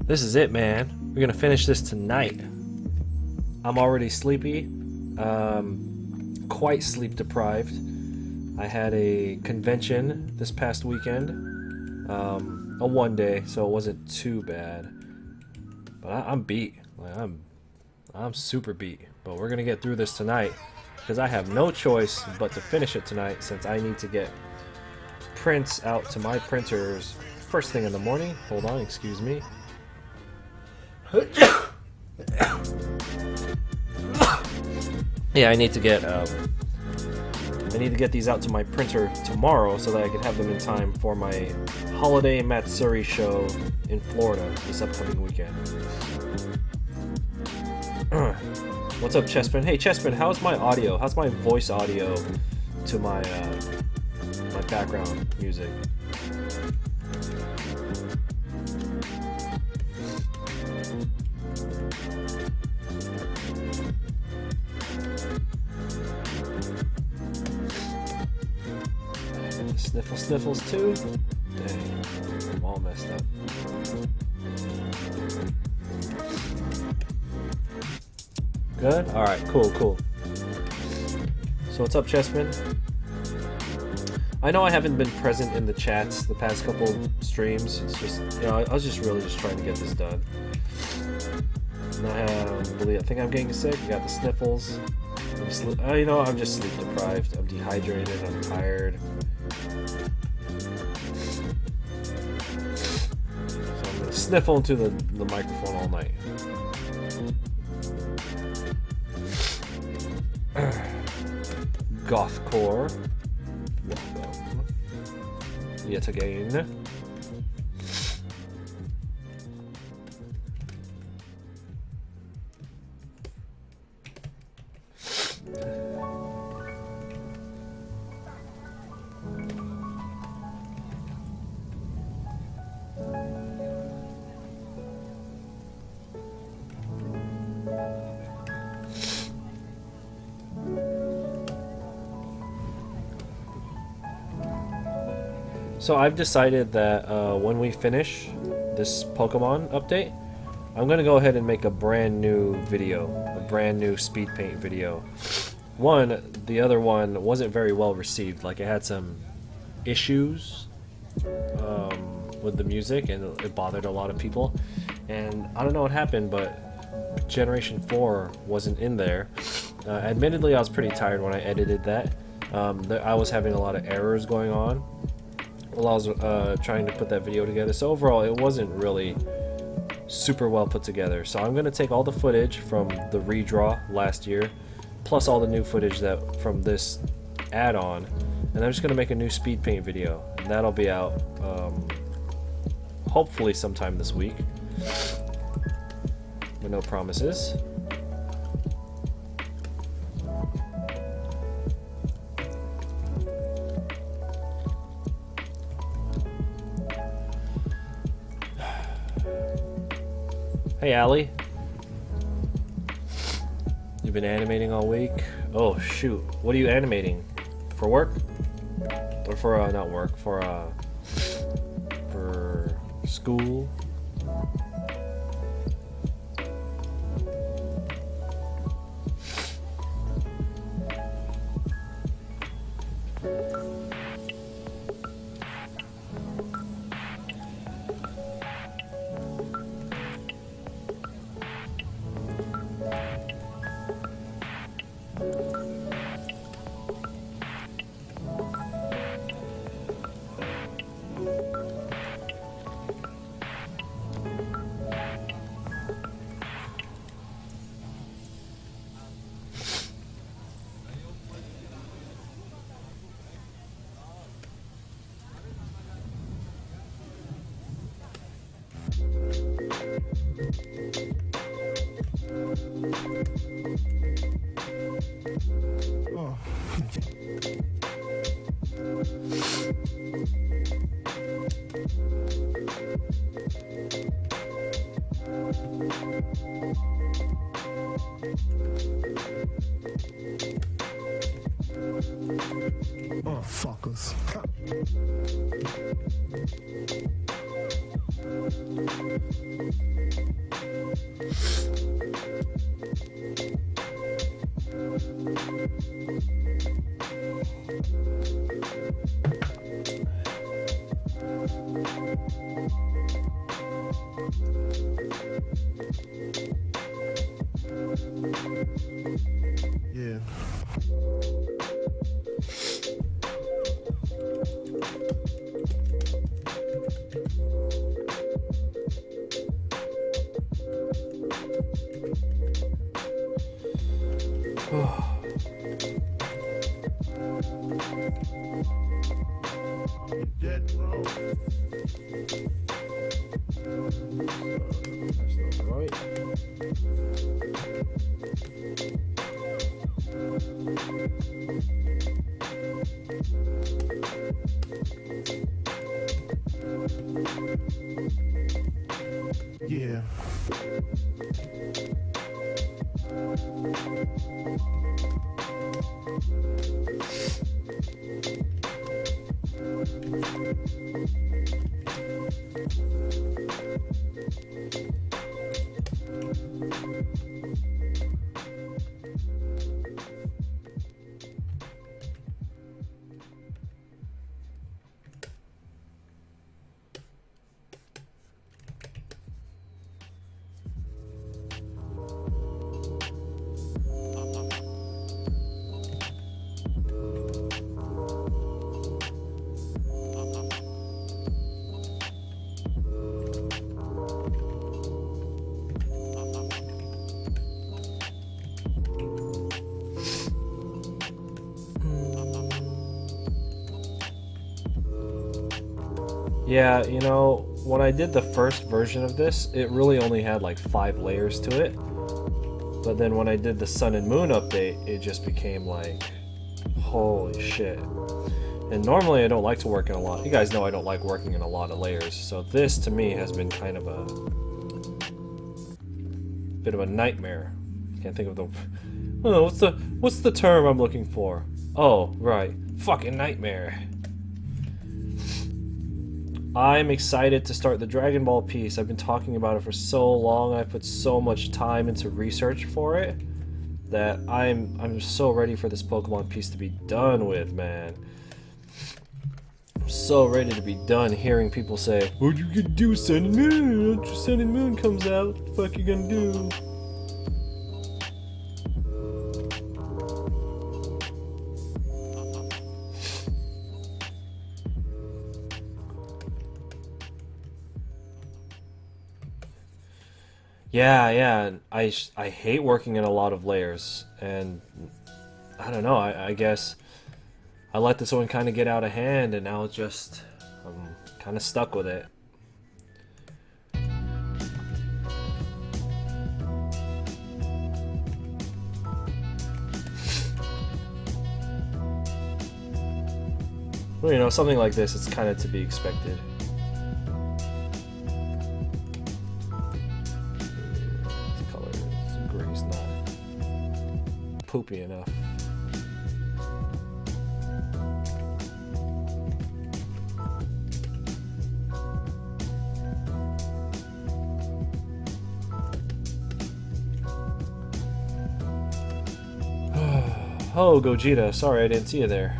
This is it, man. We're gonna finish this tonight. I'm already sleepy, quite sleep deprived. I had a convention this past weekend, a one day, so it wasn't too bad. But I'm beat. Like, I'm super beat. But we're gonna get through this tonight because I have no choice but to finish it tonight since I need to get prints out to my printers first thing in the morning. Hold on, excuse me. Yeah, I need to get these out to my printer tomorrow so that I can have them in time for my holiday Matsuri show in Florida this upcoming weekend. What's up, Chespin? Hey, Chespin, how's my audio? How's my voice audio to my my background music? Sniffles too? Dang, I'm all messed up. Good? Alright, cool. So what's up, Chessman? I know I haven't been present in the chats the past couple streams. It's just, you know, I was just really trying to get this done. And I think I'm getting sick. I got the sniffles. You know, I'm just sleep deprived. I'm dehydrated. I'm tired. So I'm gonna sniffle into the microphone all night. Gothcore. Welcome. Yet again. So I've decided that when we finish this Pokemon update, I'm gonna go ahead and make a brand new video, a brand new speed paint video. The other one wasn't very well received. Like, it had some issues with the music, and it bothered a lot of people. And I don't know what happened, but Generation 4 wasn't in there. Admittedly, I was pretty tired when I edited that. I was having a lot of errors going on while I was trying to put that video together. So overall, it wasn't really super well put together. So I'm going to take all the footage from the redraw last year, plus all the new footage from this add-on, and I'm just going to make a new speed paint video. And that'll be out hopefully sometime this week, but no promises. Hey, Allie. You've been animating all week? Oh, shoot. What are you animating? For work? Or for, not work, for school? Fuckers. Yeah. You're dead wrong. That's not right. Yeah. Yeah, you know, when I did the first version of this, it really only had like 5 layers to it. But then when I did the Sun and Moon update, it just became like, holy shit. And normally I don't like to work in a lot. You guys know I don't like working in a lot of layers. So this to me has been kind of a bit of a nightmare. Can't think of the what's the term I'm looking for? Oh, right. Fucking nightmare. I'm excited to start the Dragon Ball piece. I've been talking about it for so long. I put so much time into research for it that I'm so ready for this Pokemon piece to be done with, man. I'm so ready to be done hearing people say, "What you gonna do, Sun and Moon? After Sun and Moon comes out, what the fuck you gonna do?" Yeah, I hate working in a lot of layers, and I don't know, I guess I let this one kind of get out of hand, and now it's just, I'm kind of stuck with it. Well, you know, something like this, it's kind of to be expected. Poopy enough. Oh, Gogeta, sorry I didn't see you there.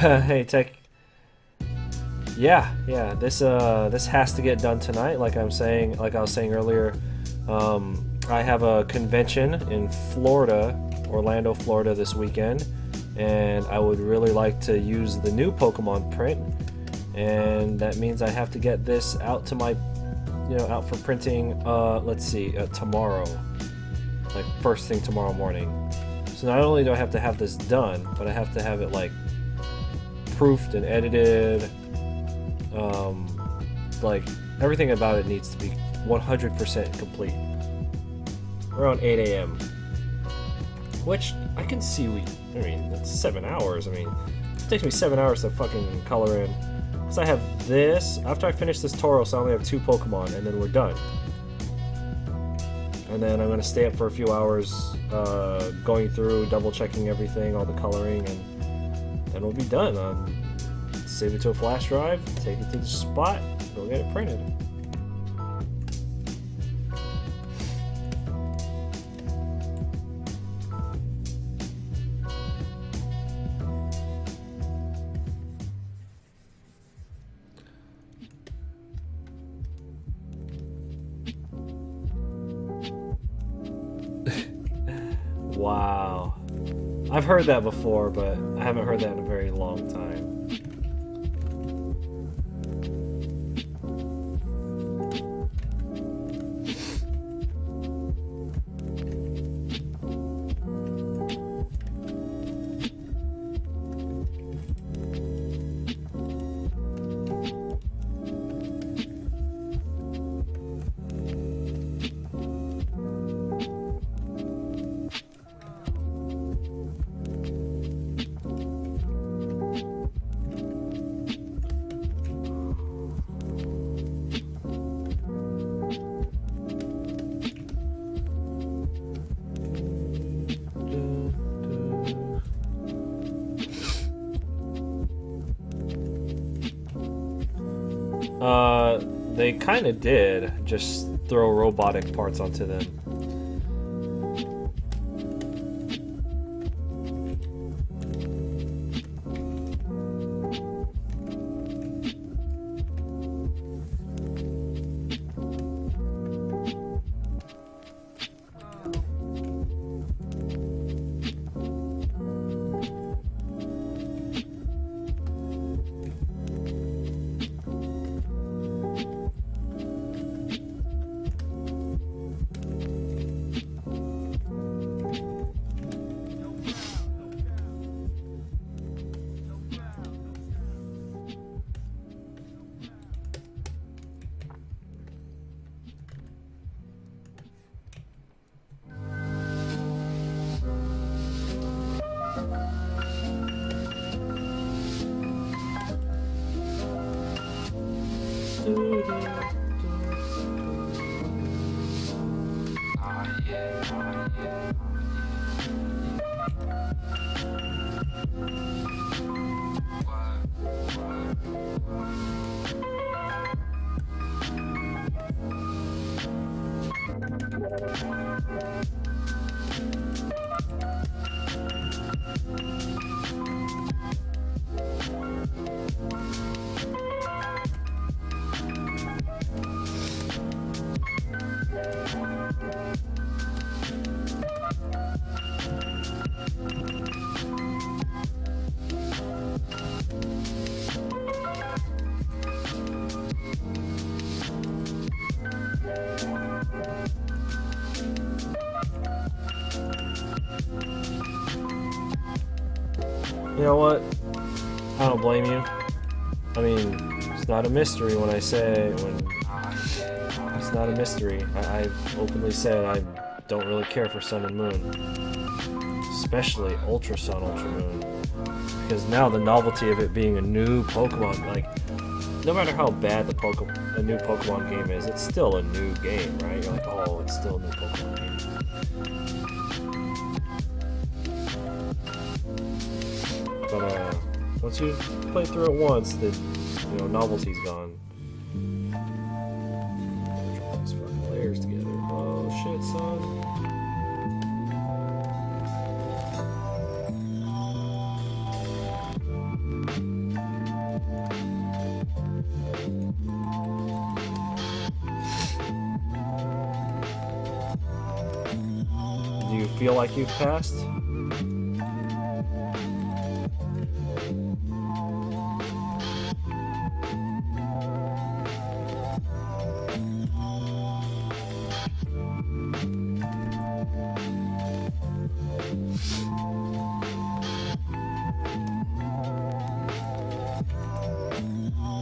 Hey, Tech. Yeah, this has to get done tonight. Like I was saying earlier, I have a convention in Florida, Orlando, Florida this weekend, and I would really like to use the new Pokemon print, and that means I have to get this out to my, out for printing. Let's see, tomorrow, like first thing tomorrow morning. So not only do I have to have this done, but I have to have it like proofed and edited. Like everything about it needs to be 100% complete. Around 8 a.m. Which I can see that's 7 hours. I mean, it takes me 7 hours to fucking color in. Because I have this. After I finish this Tauros, I only have 2 Pokemon, and then we're done. And then I'm going to stay up for a few hours going through, double checking everything, all the coloring, and then we'll be done. Save it to a flash drive, take it to the spot, go get it printed. Wow. I've heard that before, but I haven't heard that in a very long time. They kind of did, just throw robotic parts onto them. You know what? I don't blame you. I mean, it's not a mystery when I say it's not a mystery. I've openly said I don't really care for Sun and Moon, especially Ultra Sun, Ultra Moon, because now the novelty of it being a new Pokemon, like, no matter how bad a new Pokemon game is, it's still a new game, right? You're like, oh, it's still a new Pokemon game. But once you play through it once, the novelty's gone. Draw these fucking layers together. Oh shit, son. you feel like you've passed.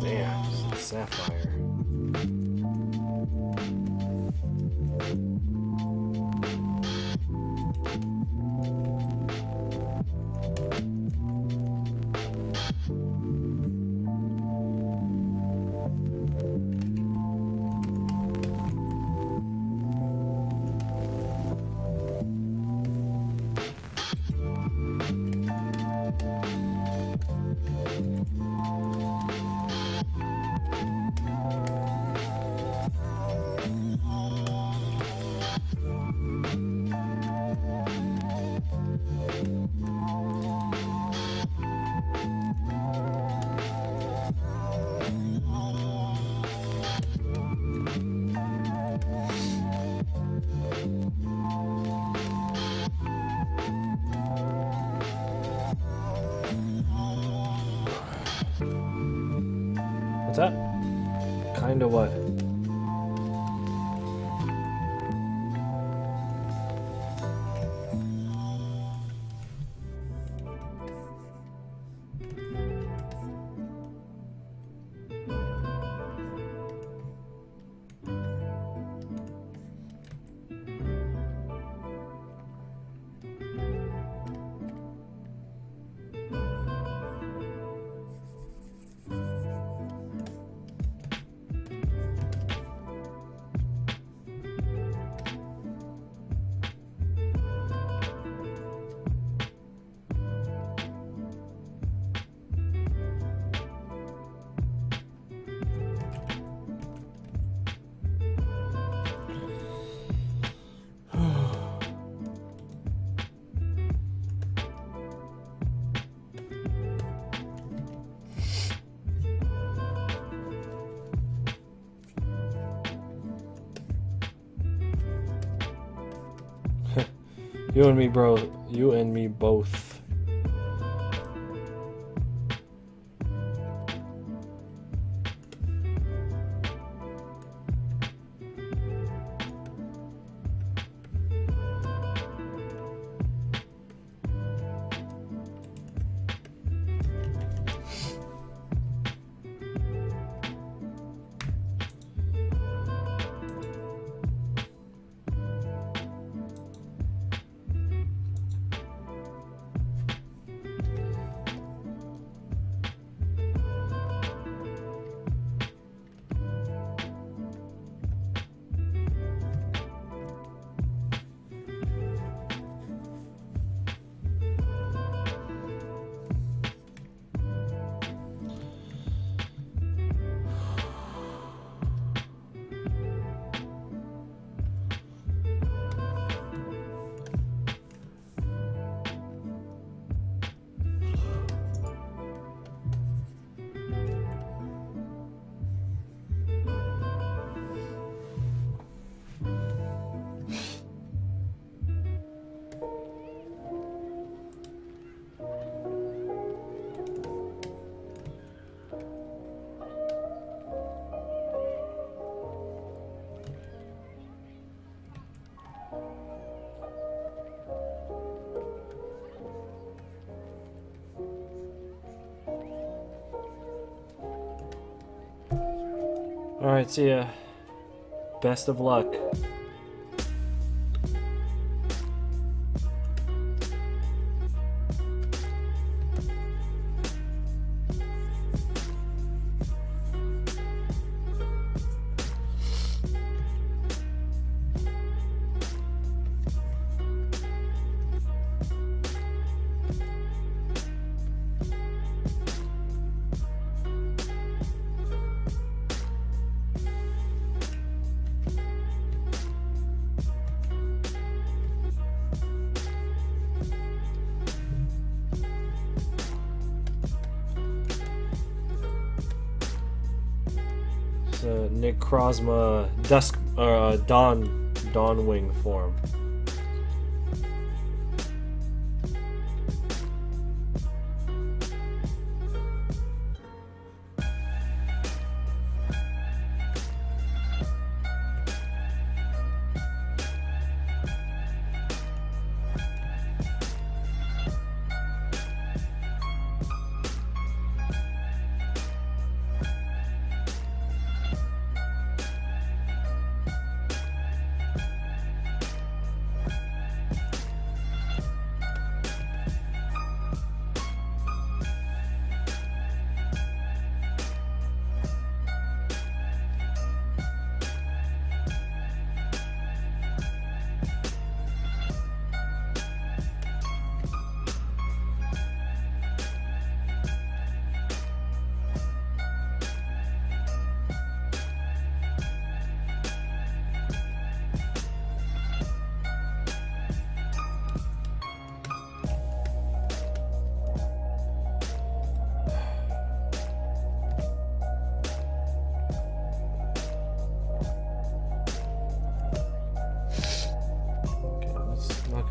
Damn, it's sapphire. What's that? Kinda what? You and me, bro. You and me both. Alright, see ya. Best of luck. Necrozma dusk Dawn Wing form.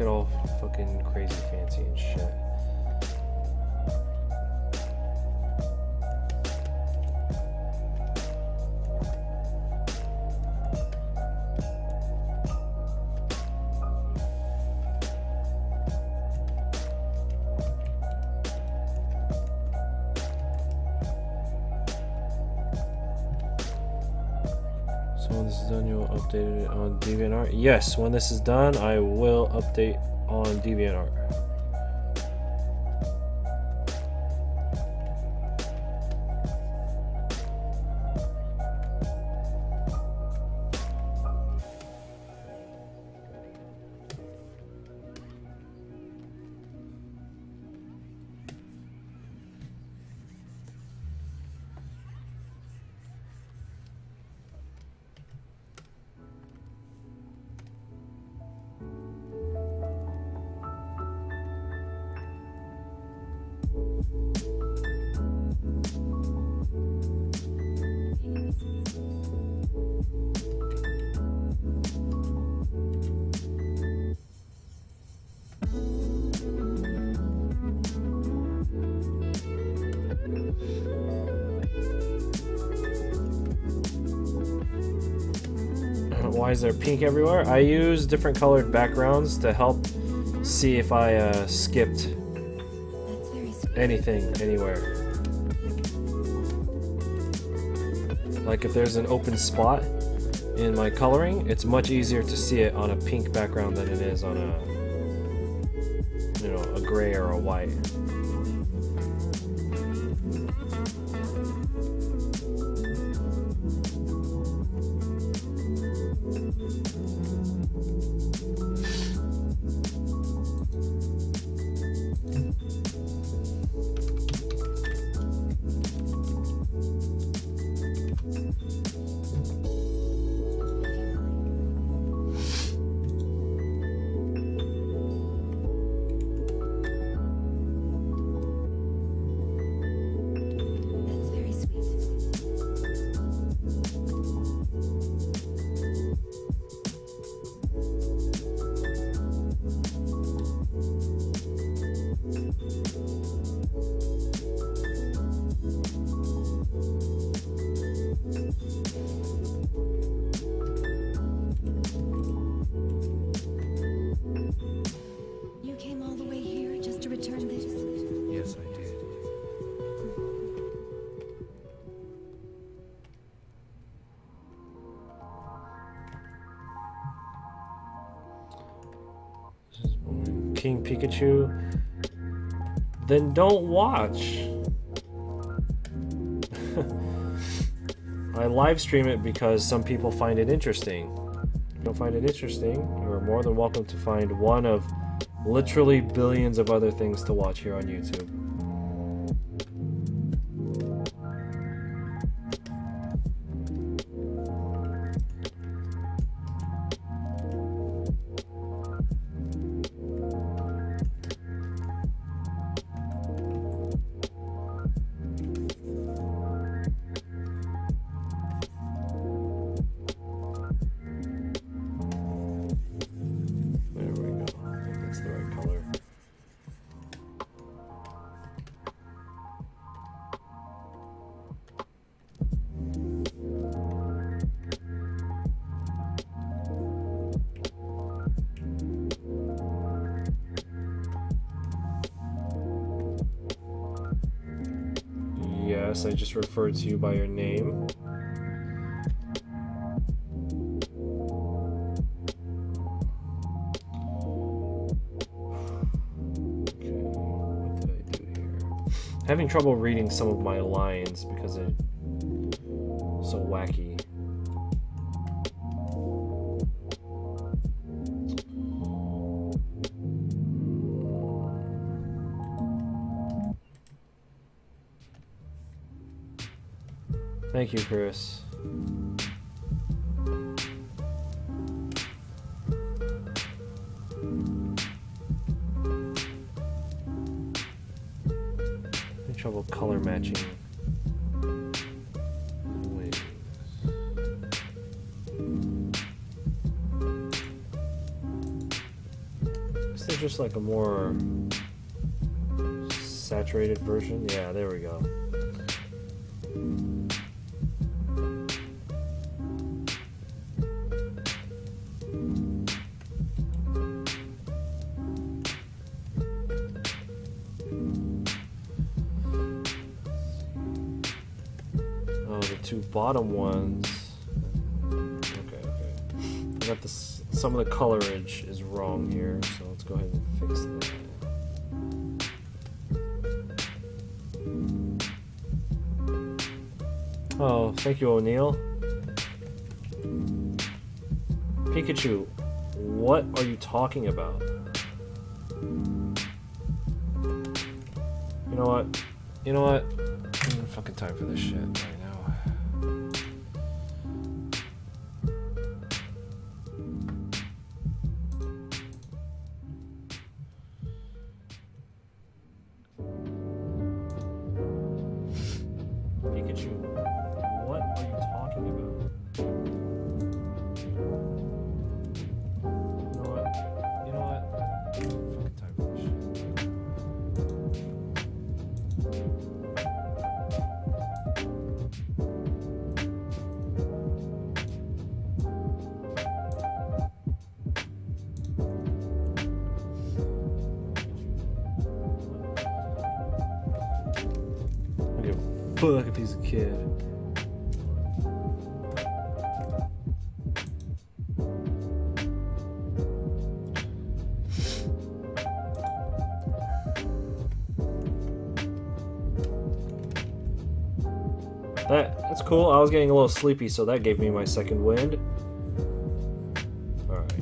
get all fucking crazy fancy and shit. When this is done, you'll update it on DeviantArt? Yes, when this is done, I will update on DeviantArt. Why is there pink everywhere? I use different colored backgrounds to help see if I skipped anything anywhere. Like if there's an open spot in my coloring, it's much easier to see it on a pink background than it is on a, you know, a gray or a white. King Pikachu, then don't watch. I live stream it because some people find it interesting. If you don't find it interesting, you're more than welcome to find one of literally billions of other things to watch here on YouTube. Yes, I just referred to you by your name. Okay, what did I do here? Having trouble reading some of my lines because they're so wacky. Thank you, Chris. Having trouble color matching. Wait. Is there just like a more saturated version? Yeah, there we go. Oh, the two bottom ones. Okay. I got this. Some of the colorage is wrong here, so let's go ahead and fix that. Oh, thank you, O'Neill. Pikachu, what are you talking about? You know what? I don't have fucking time for this shit right now. Pikachu, what are you talking about? You know what? I don't have fucking time for this shit. I don't give a fuck if he's a kid. That's cool. I was getting a little sleepy, so that gave me my second wind. Alright.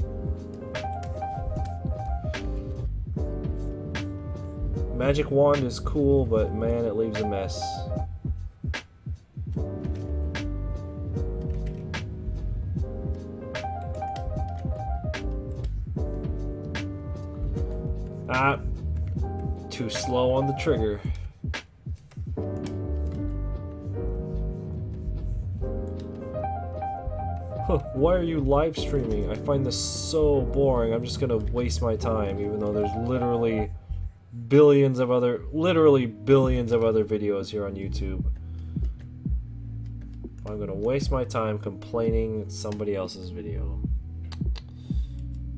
Magic wand is cool, but man, it leaves a mess. Ah, too slow on the trigger. Why are you live streaming? I find this so boring. I'm just gonna waste my time, even though there's literally billions of other videos here on YouTube. I'm gonna waste my time complaining it's somebody else's video.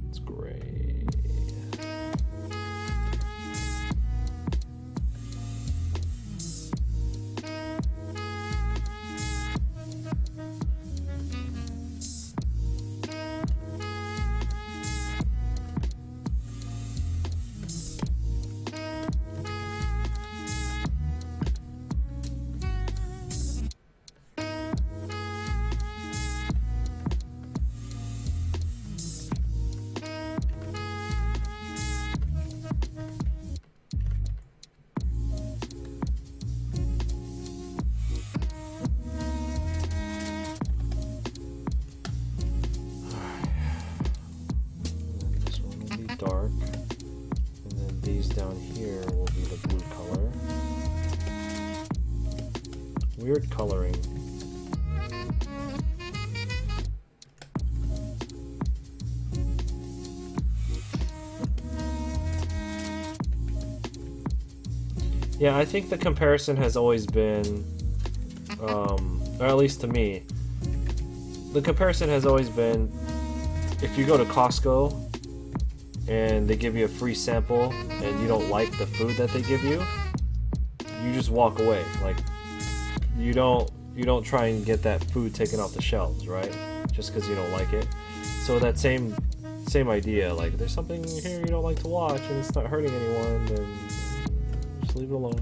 It's great. Dark, and then these down here will be the blue color. Weird coloring. Yeah, I think the comparison has always been, or at least to me, the comparison has always been, if you go to Costco and they give you a free sample and you don't like the food that they give you, you just walk away. Like, you don't try and get that food taken off the shelves, right? Just because you don't like it. So that same idea, like, there's something here you don't like to watch and it's not hurting anyone, then just leave it alone.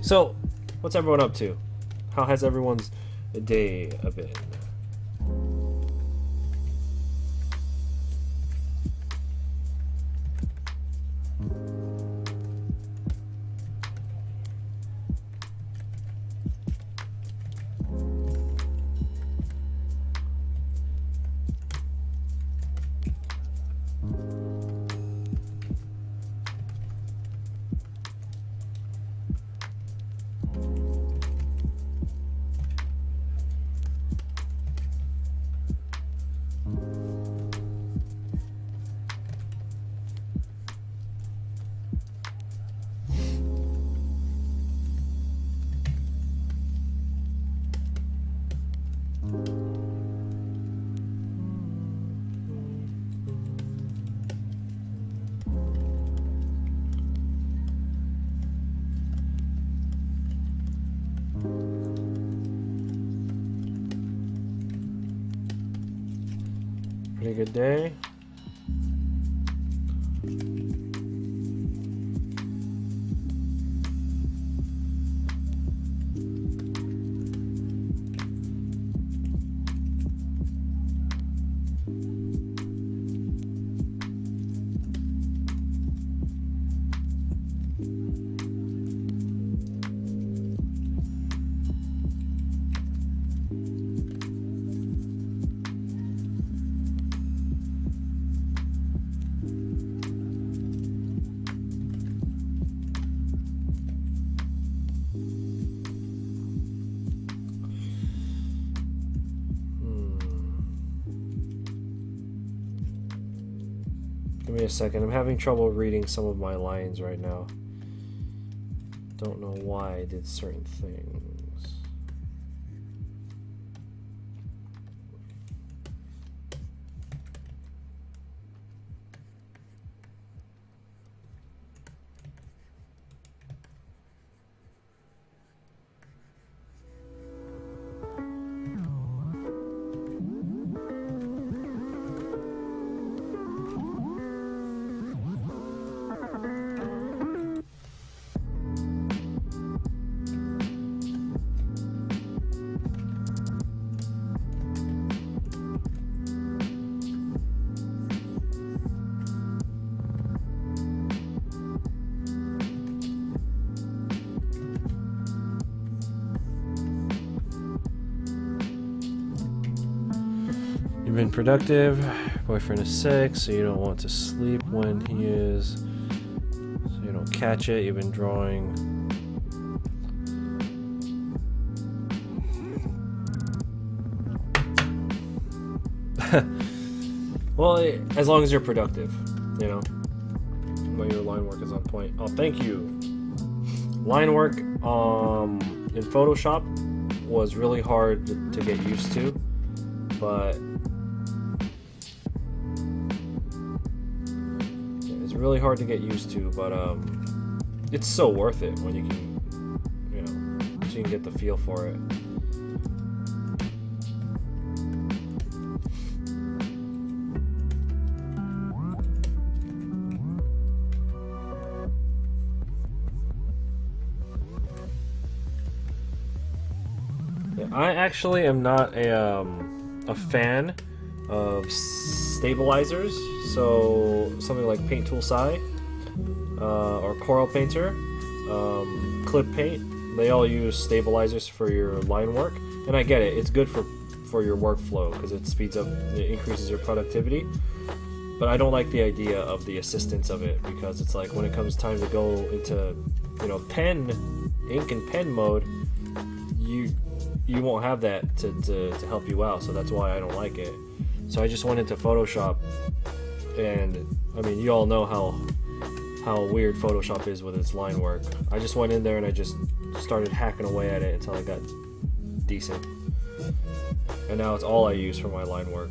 So, what's everyone up to? How has everyone's day been? Pretty good day. Give me a second. I'm having trouble reading some of my lines right now. Don't know why I did certain things. You've been productive. Boyfriend is sick, so you don't want to sleep when he is. So you don't catch it. You've been drawing. Well, as long as you're productive, you know. When your line work is on point. Oh, thank you. Line work in Photoshop was really hard to get used to, but really hard to get used to, but it's so worth it when you can, you know, so you can get the feel for it. Yeah, I actually am not a fan of stabilizers, so something like Paint Tool Sai or Coral Painter, Clip Paint, they all use stabilizers for your line work, and I get it, it's good for your workflow because it speeds up, it increases your productivity, but I don't like the idea of the assistance of it, because it's like when it comes time to go into, you know, ink and pen mode, you won't have that to help you out, so that's why I don't like it. So I just went into Photoshop, and I mean, you all know how weird Photoshop is with its line work. I just went in there and I just started hacking away at it until I got decent. And now it's all I use for my line work.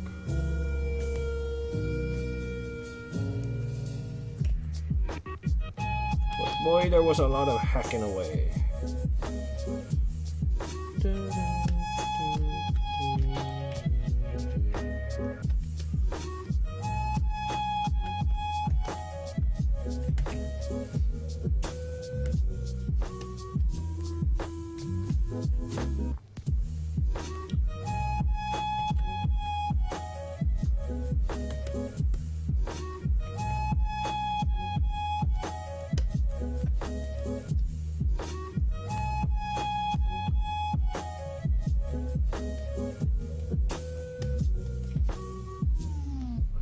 But boy, there was a lot of hacking away.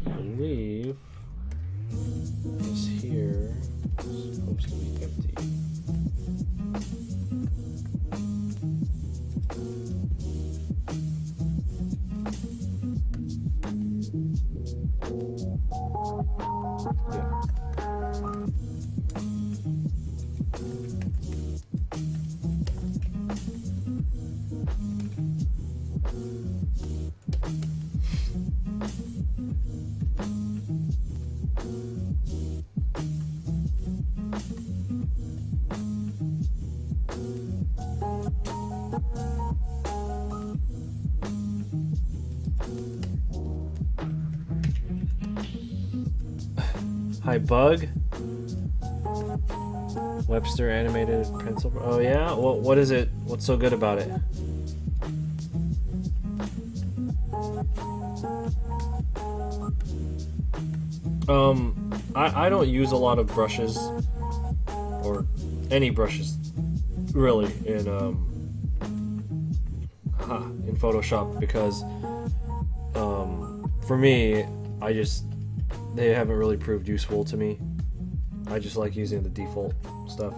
I believe this here is supposed to be empty. Hi, Bug. Webster animated pencil. Oh yeah. What is it? What's so good about it? I don't use a lot of brushes or any brushes really in Photoshop because for me they haven't really proved useful to me. I just like using the default stuff.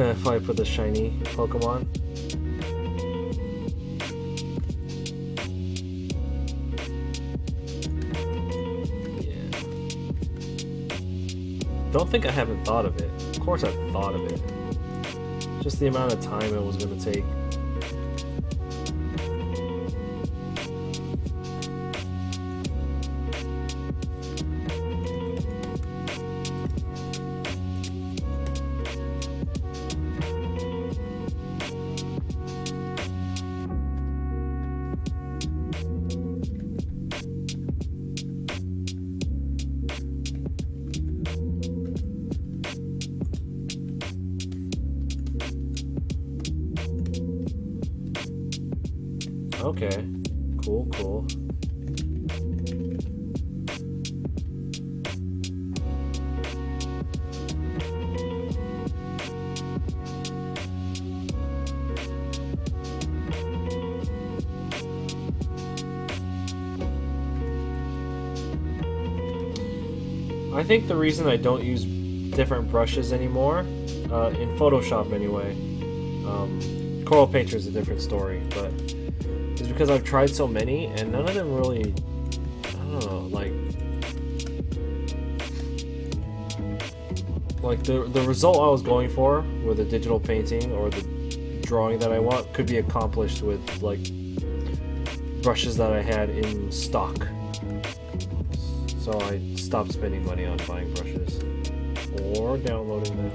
If I put the shiny Pokemon. Yeah. Don't think I haven't thought of it. Of course I've thought of it. Just the amount of time it was going to take. Okay, cool. I think the reason I don't use different brushes anymore, in Photoshop anyway, Coral Painter is a different story, but is because I've tried so many and none of them really, I don't know, like the result I was going for with a digital painting or the drawing that I want could be accomplished with like brushes that I had in stock. So I stopped spending money on buying brushes or downloading them.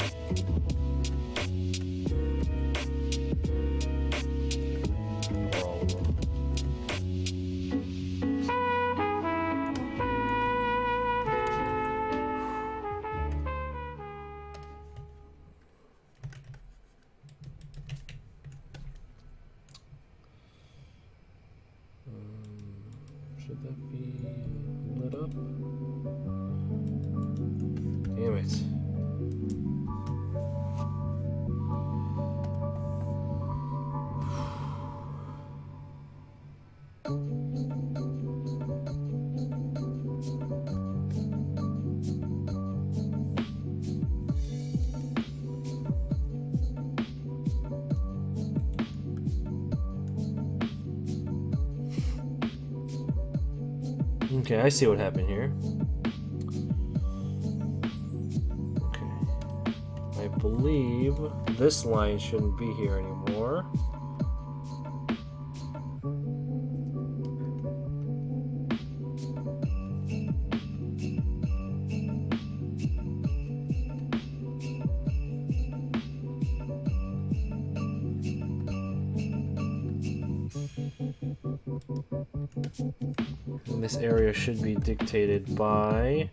Should that be lit up? Damn it. Okay, I see what happened here. Okay. I believe this line shouldn't be here anymore. this area should be dictated by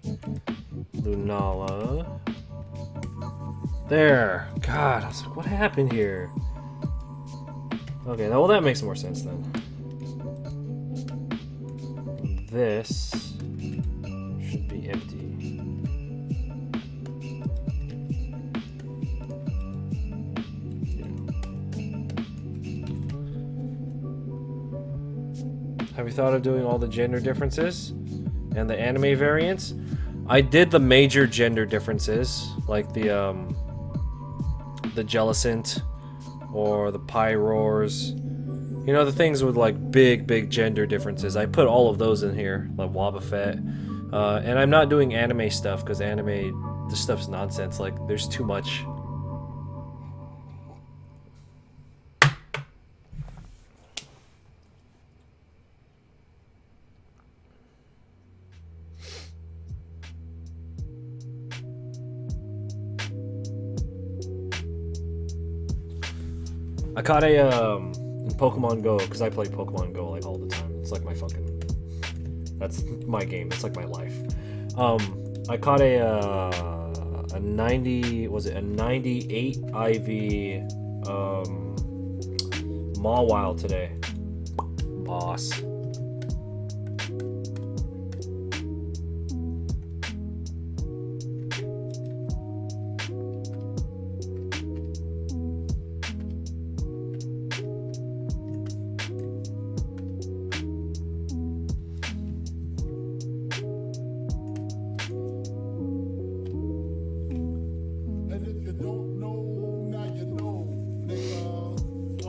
Lunala. There! God, I was like, what happened here? Okay, well that makes more sense then. This should be empty. Have you thought of doing all the gender differences and the anime variants? I did the major gender differences, like the Jellicent or the Pyroars. You know, the things with like big gender differences. I put all of those in here, like WUBBA Fett. And I'm not doing anime stuff because anime, this stuff's nonsense. Like, there's too much. I caught a in Pokemon Go, because I play Pokemon Go like all the time. It's like my fucking, that's my game. It's like my life. I caught a 90, was it a 98 IV Mawile today. Boss.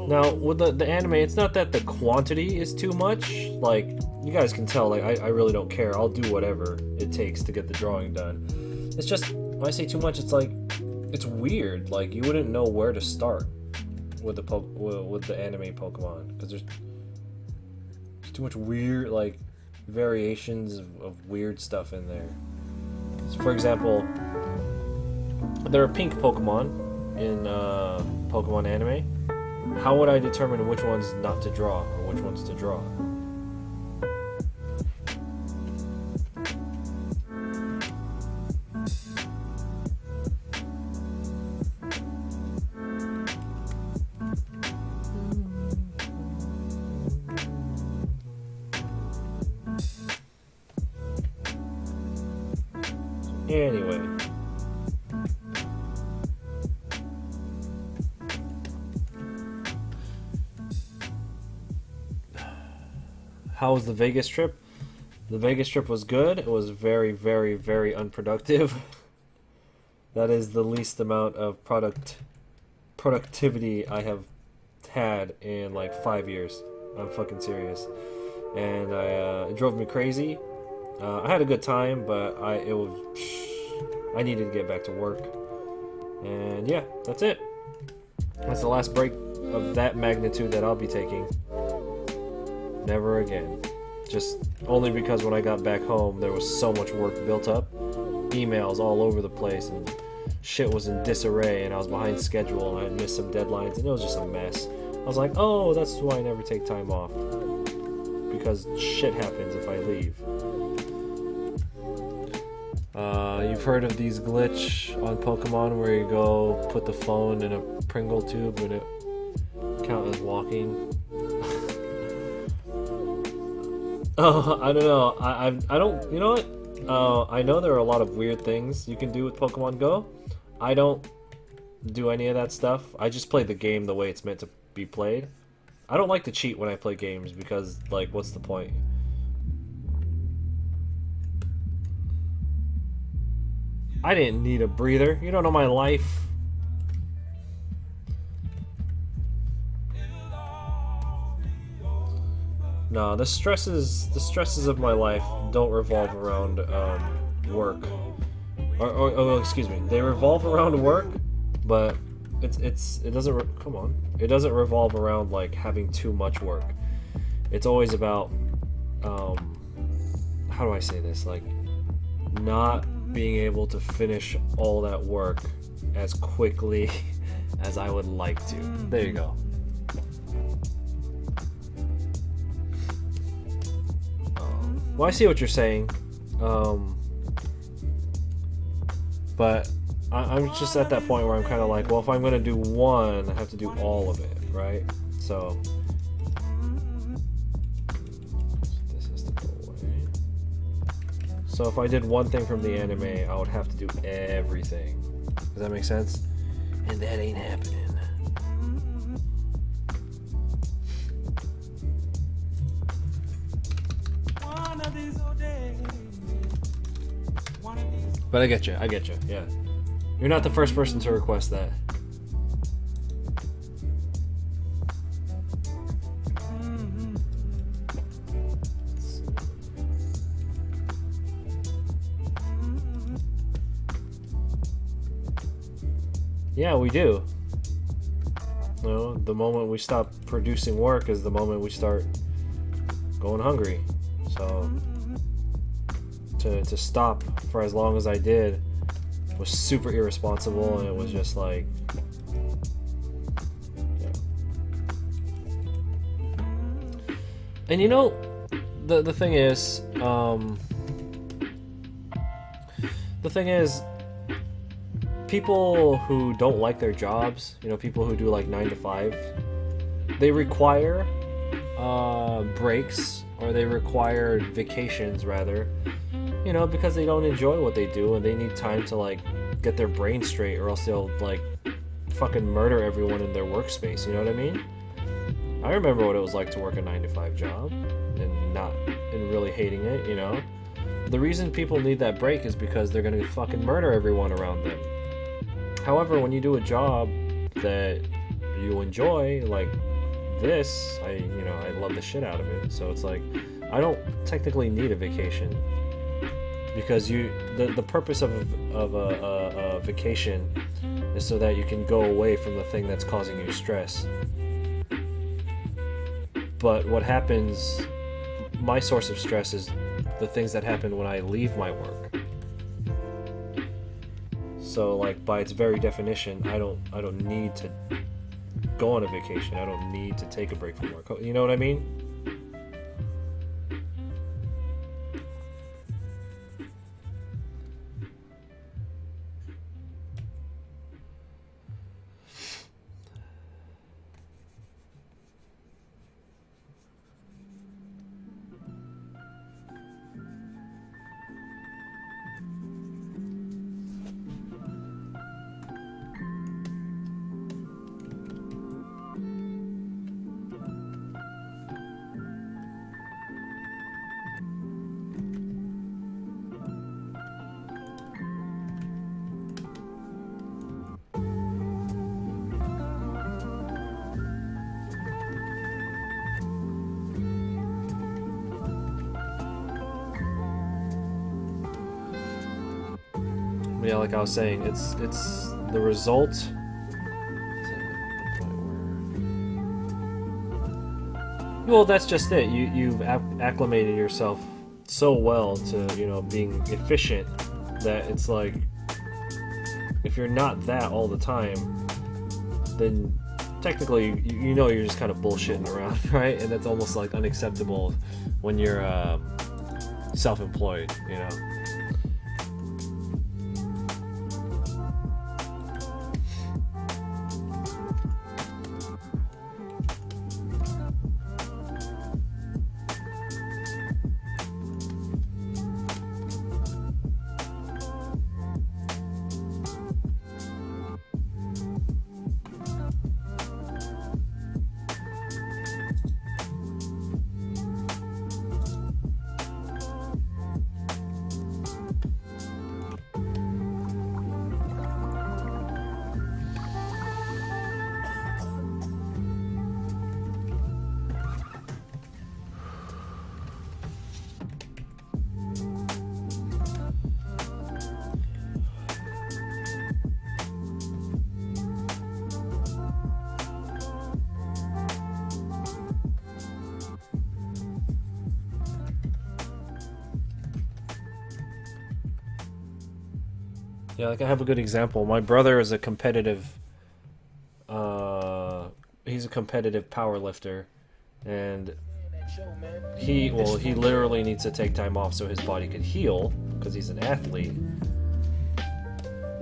Now, with the anime, it's not that the quantity is too much. Like, you guys can tell, like, I really don't care. I'll do whatever it takes to get the drawing done. It's just, when I say too much, it's like, it's weird. Like, you wouldn't know where to start with the anime Pokemon. Because there's too much weird, like, variations of weird stuff in there. So, for example, there are pink Pokemon in Pokemon anime. How would I determine which ones not to draw or which ones to draw? Anyway. How was the Vegas trip? The Vegas trip was good. It was very, very, very unproductive. That is the least amount of productivity I have had in like 5 years. I'm fucking serious. And it drove me crazy. I had a good time, but I needed to get back to work. And yeah, that's it. That's the last break of that magnitude that I'll be taking. Never again. Just only because when I got back home, there was so much work built up. Emails all over the place, and shit was in disarray, and I was behind schedule, and I missed some deadlines, and it was just a mess. I was like, oh, that's why I never take time off. Because shit happens if I leave. You've heard of these glitch on Pokemon where you go put the phone in a Pringle tube and it counts as walking? Oh, I don't know. I don't. You know what? I know there are a lot of weird things you can do with Pokemon Go. I don't do any of that stuff. I just play the game the way it's meant to be played. I don't like to cheat when I play games because, like, what's the point? I didn't need a breather. You don't know my life. No, the stresses of my life don't revolve around work. Oh, excuse me. They revolve around work, but it doesn't come on. It doesn't revolve around like having too much work. It's always about how do I say this? Like not being able to finish all that work as quickly as I would like to. There you go. Well, I see what you're saying, but I'm just at that point where I'm kind of like, well, if I'm gonna do one, I have to do all of it, right? So this has to go away. So if I did one thing from the anime, I would have to do everything. Does that make sense? And that ain't happening. But I get you, yeah. You're not the first person to request that. Yeah, we do. You know, the moment we stop producing work is the moment we start going hungry. So to stop for as long as I did was super irresponsible, and it was just like, yeah. And you know, the thing is, people who don't like their jobs, you know, people who do like 9 to 5, they require breaks, or they require vacations rather, you know, because they don't enjoy what they do and they need time to like get their brain straight, or else they'll like fucking murder everyone in their workspace, you know what I mean? I remember what it was like to work a 9 to 5 job and really hating it, you know? The reason people need that break is because they're gonna fucking murder everyone around them. However, when you do a job that you enjoy, like this, I love the shit out of it. So it's like, I don't technically need a vacation, because the purpose of a vacation is so that you can go away from the thing that's causing you stress. But what happens, my source of stress is the things that happen when I leave my work. So like, by its very definition, I don't need to go on a vacation. I don't need to take a break from work. You know what I mean? Yeah, like I was saying, it's the result. Well, that's just it. You've acclimated yourself so well to, you know, being efficient, that it's like, if you're not that all the time, then technically you know you're just kind of bullshitting around, right? And that's almost like unacceptable when you're self-employed, you know. Yeah, like I have a good example. My brother is a competitive, he's a competitive power lifter, and he literally needs to take time off so his body could heal because he's an athlete.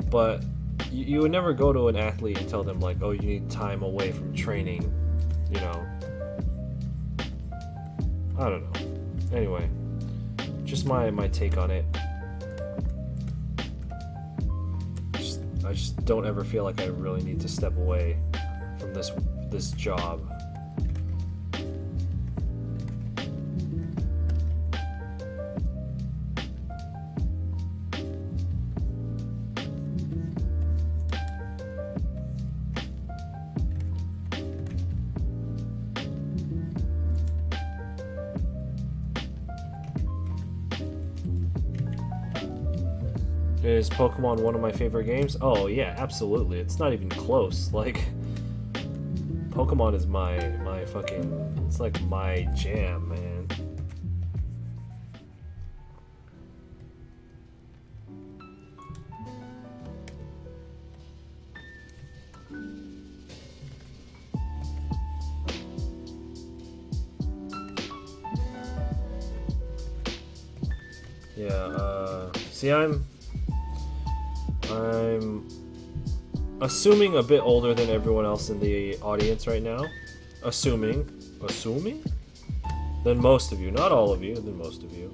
But you would never go to an athlete and tell them like, oh, you need time away from training, you know. I don't know. Anyway, just my take on it. I just don't ever feel like I really need to step away from this job. Is Pokemon one of my favorite games? Oh yeah, absolutely. It's not even close. Like, Pokemon is my fucking, it's like my jam, man. Yeah, see, I'm assuming a bit older than everyone else in the audience right now. Assuming? Than most of you. Not all of you, than most of you.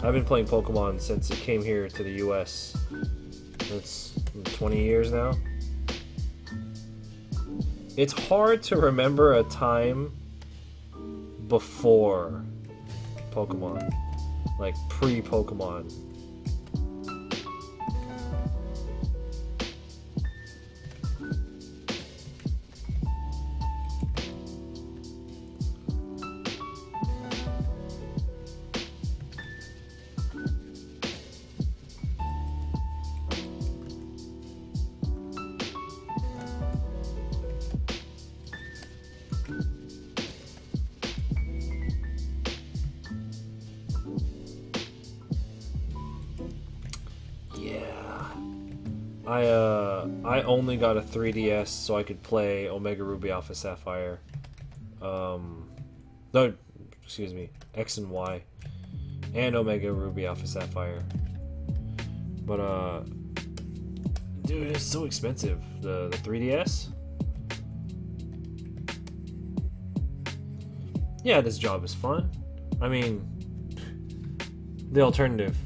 I've been playing Pokemon since it came here to the US. It's 20 years now. It's hard to remember a time before Pokemon. Like, pre-Pokemon. I only got a 3DS so I could play Omega Ruby Alpha Sapphire. No, excuse me, X and Y, and Omega Ruby Alpha Sapphire. But dude, it's so expensive. The 3DS. Yeah, this job is fun. I mean, the alternative,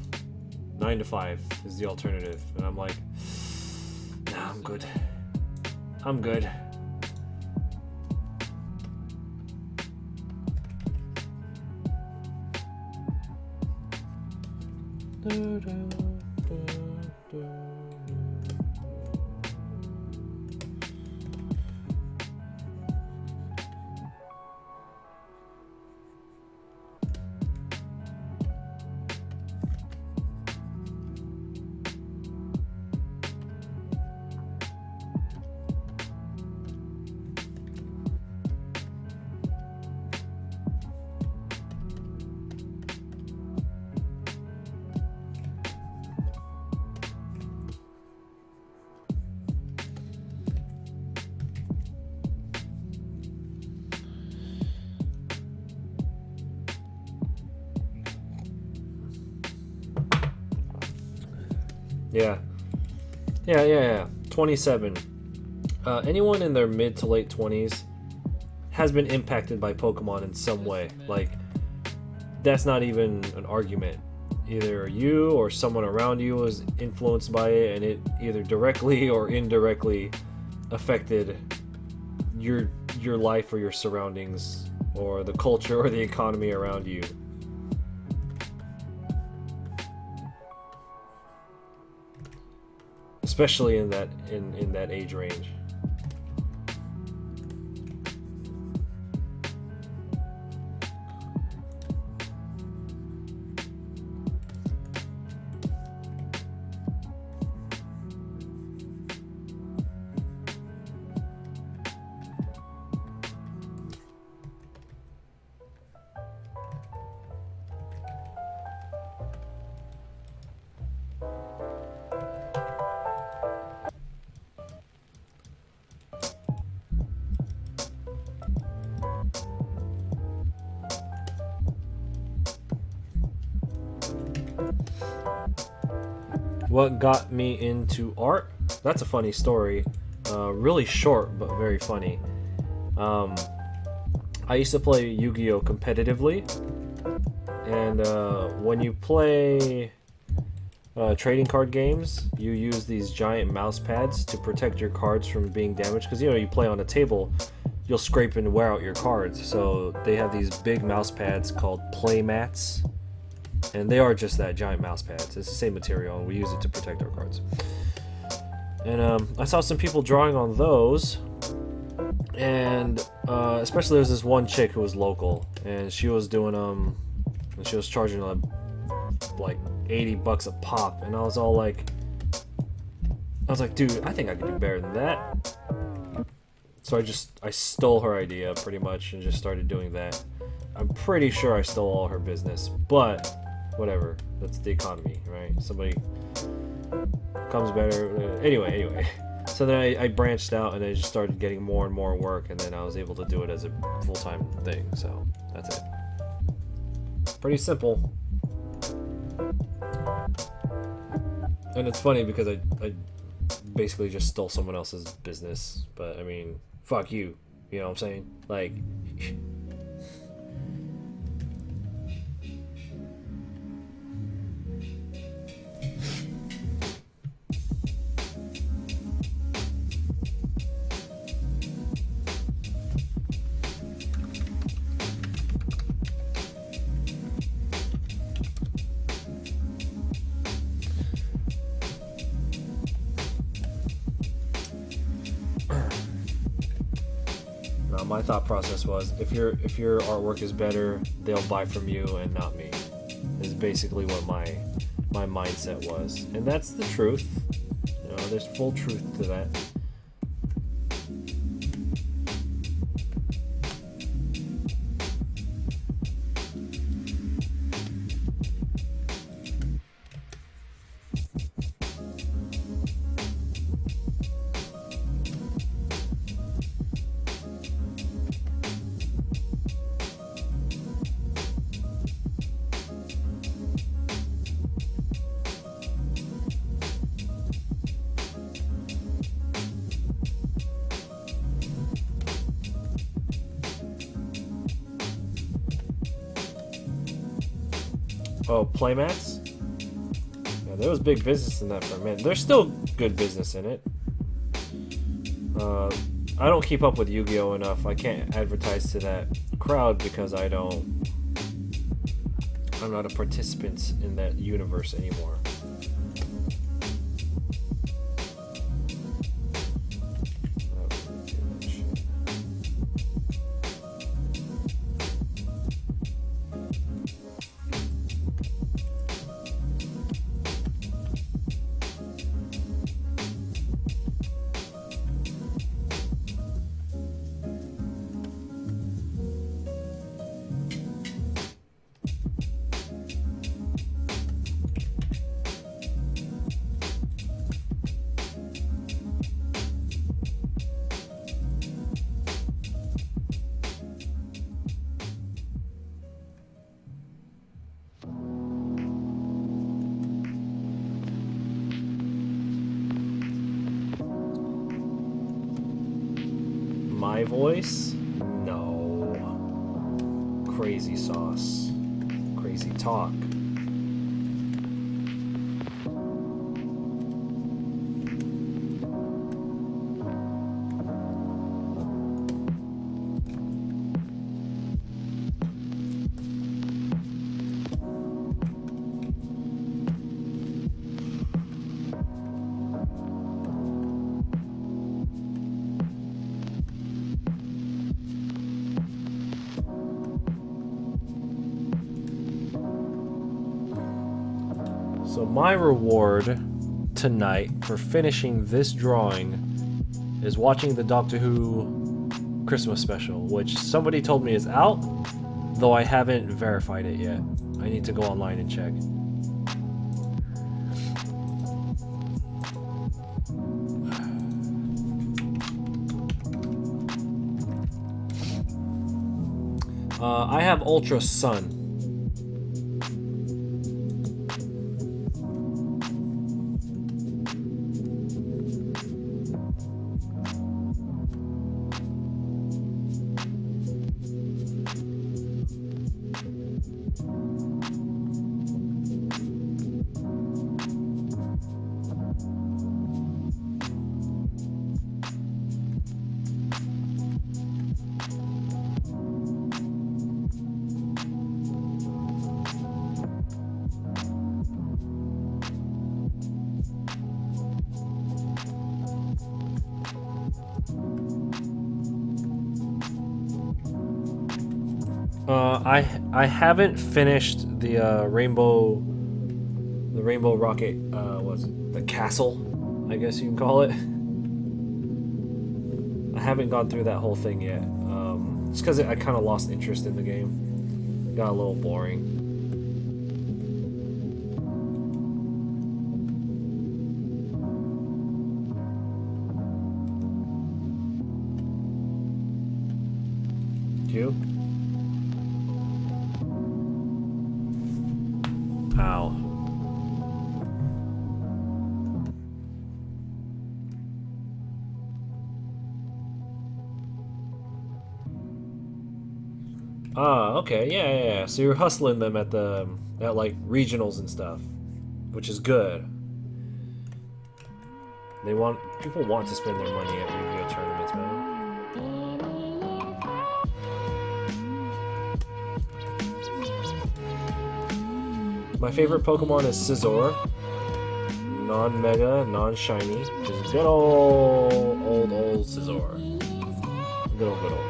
9 to 5 is the alternative, and I'm like, nah, I'm good. I'm good. Yeah. 27. Anyone in their mid to late 20s has been impacted by Pokemon in some way. Like, that's not even an argument. Either you or someone around you was influenced by it, and it either directly or indirectly affected your life or your surroundings or the culture or the economy around you. Especially in that age range. What got me into art? That's a funny story. Really short, but very funny. I used to play Yu-Gi-Oh! Competitively. And when you play trading card games, you use these giant mouse pads to protect your cards from being damaged. Because, you know, you play on a table, you'll scrape and wear out your cards. So they have these big mouse pads called play mats. And they are just that, giant mouse pads. It's the same material, and we use it to protect our cards. And I saw some people drawing on those. And especially there's this one chick who was local. And she was doing, and she was charging like $80 a pop. And I was like, dude, I think I could do better than that. So I stole her idea pretty much and just started doing that. I'm pretty sure I stole all her business, but whatever. That's the economy, right? Somebody comes better. Anyway. So then I branched out and I just started getting more and more work, and then I was able to do it as a full-time thing. So that's it. Pretty simple. And it's funny because I basically just stole someone else's business, but I mean, fuck you. You know what I'm saying? Like, my thought process was, if your artwork is better, they'll buy from you and not me. Is basically what my mindset was, and that's the truth. You know, there's full truth to that. Oh, playmats? Yeah, there was big business in that for a minute. There's still good business in it. I don't keep up with Yu-Gi-Oh! Enough. I can't advertise to that crowd because I'm not a participant in that universe anymore. My voice? No. Crazy sauce. Crazy talk. So my reward tonight for finishing this drawing is watching the Doctor Who Christmas special, which somebody told me is out, though I haven't verified it yet. I need to go online and check. I have Ultra Sun. I haven't finished the rainbow rocket. Was it the castle? I guess you can call it. I haven't gone through that whole thing yet. Just because I kind of lost interest in the game. It got a little boring. You? Ow. Ah, okay, yeah. So you're hustling them at like regionals and stuff, which is good. People want to spend their money at Yu-Gi-Oh tournaments, man. My favorite Pokemon is Scizor. Non-mega, non-shiny. Just good old Scizor. Good old.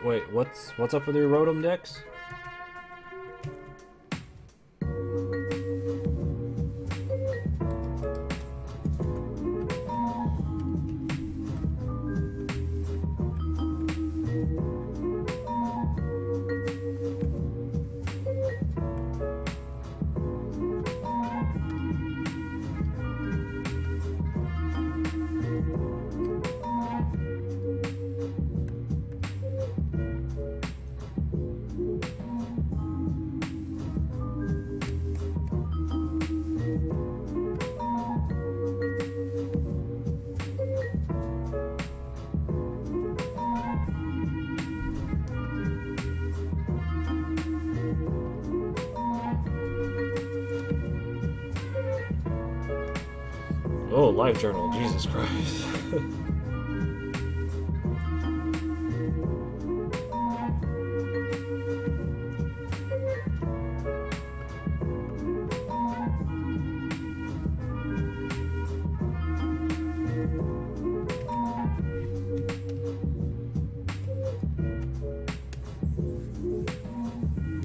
Wait, what's up with your Rotom decks? Oh, live journal, Jesus Christ.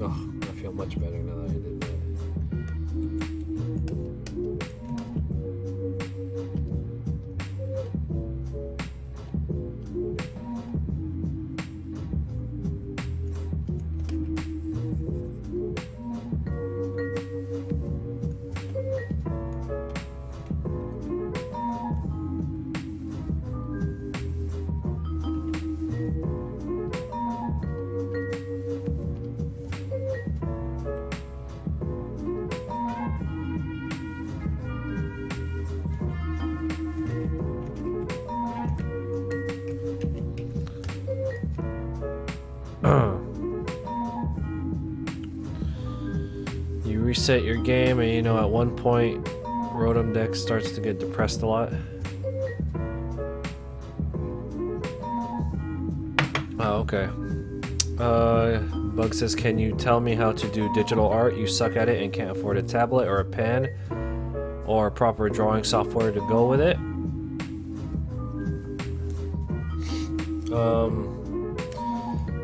Oh, I feel much better now that I did that. You reset your game and you know at one point Rotom deck starts to get depressed a lot. Oh, okay. Bug says, can you tell me how to do digital art? You suck at it and can't afford a tablet or a pen or proper drawing software to go with it.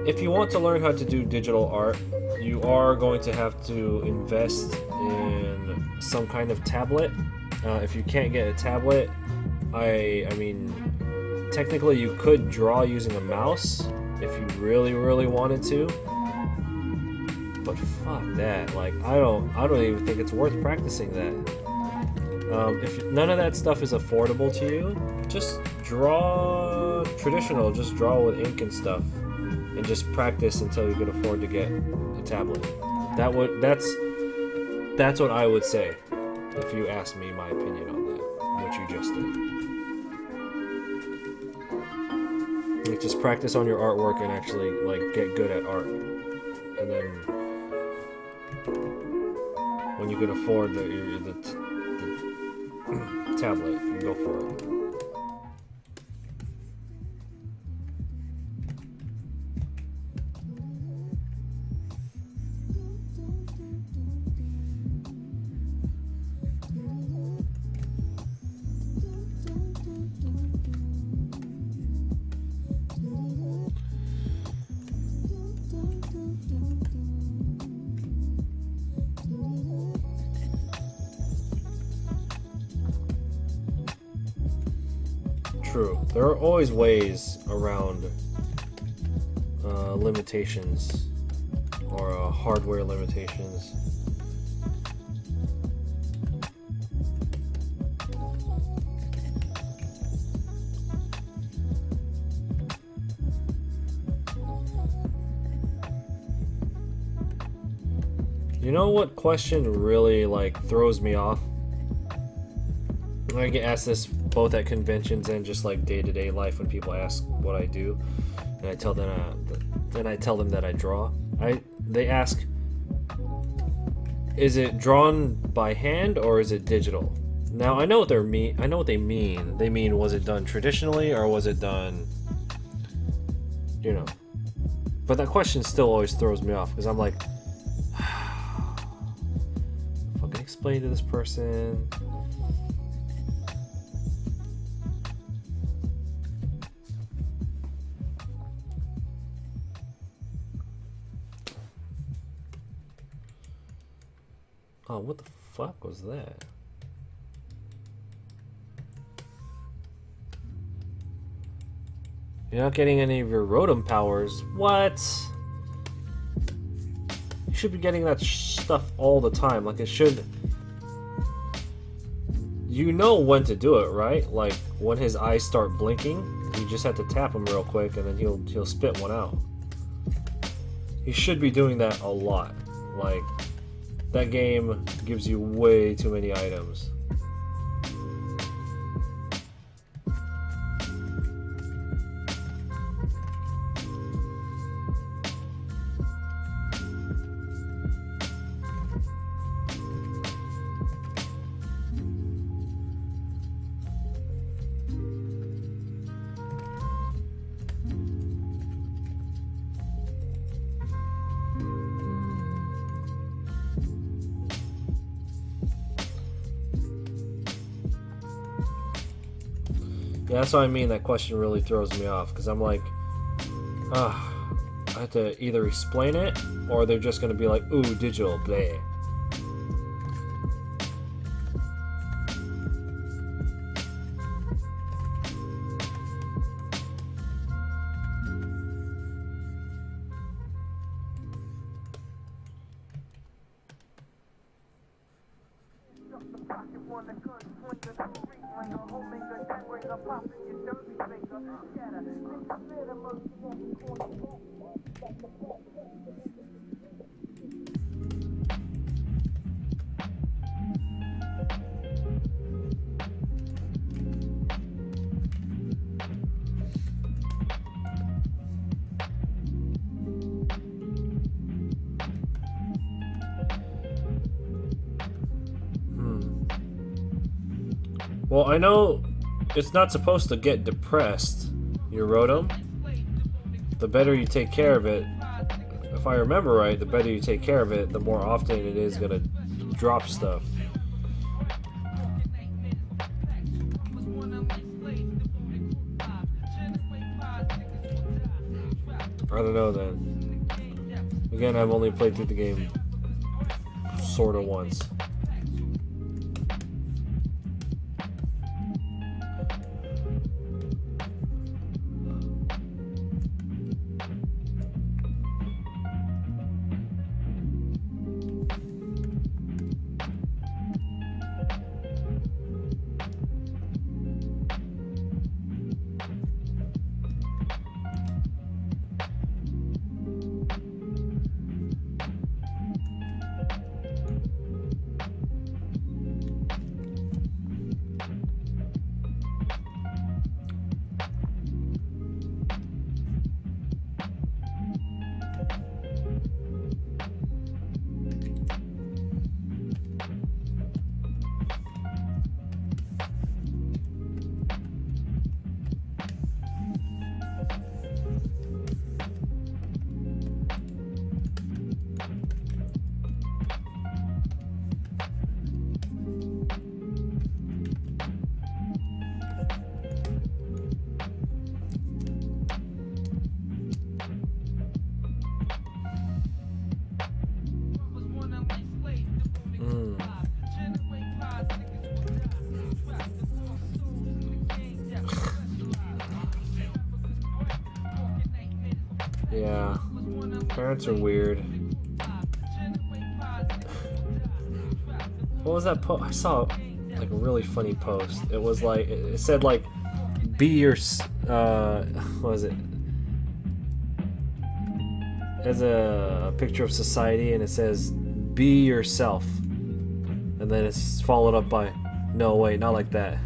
If you want to learn how to do digital art, you are going to have to invest in some kind of tablet. If you can't get a tablet, I mean, technically you could draw using a mouse, if you really, really wanted to. But fuck that. Like, I don't even think it's worth practicing that. If none of that stuff is affordable to you, just draw traditional. Just draw with ink and stuff, and just practice until you can afford to get a tablet. That's what I would say if you asked me my opinion on that, what you just did. Like, just practice on your artwork and actually like get good at art, and then when you can afford the tablet, you go for it. True. There are always ways around limitations or hardware limitations. You know what question really like throws me off? I get asked this both at conventions and just like day-to-day life when people ask what I do, and I tell them that I draw. They ask, is it drawn by hand or is it digital? Now I know what they mean. They mean, was it done traditionally or was it done, you know? But that question still always throws me off because I'm like, fucking explain to this person. Oh, what the fuck was that? You're not getting any of your Rotom powers. What? You should be getting that stuff all the time. Like, it should... You know when to do it, right? Like, when his eyes start blinking, you just have to tap him real quick and then he'll spit one out. He should be doing that a lot. Like... That game gives you way too many items. Yeah, that's what I mean. That question really throws me off because I'm like, I have to either explain it or they're just gonna be like, ooh, digital, bleh. Well, I know it's not supposed to get depressed, your Rotom. The better you take care of it, if I remember right, the better you take care of it, the more often it is gonna drop stuff. I don't know then. Again, I've only played through the game sorta once. Yeah. Parents are weird. What was that post? I saw like a really funny post. It was like it said like, "Be your what was it?" There's a picture of society and it says, "Be yourself," and then it's followed up by, "No, wait, not like that."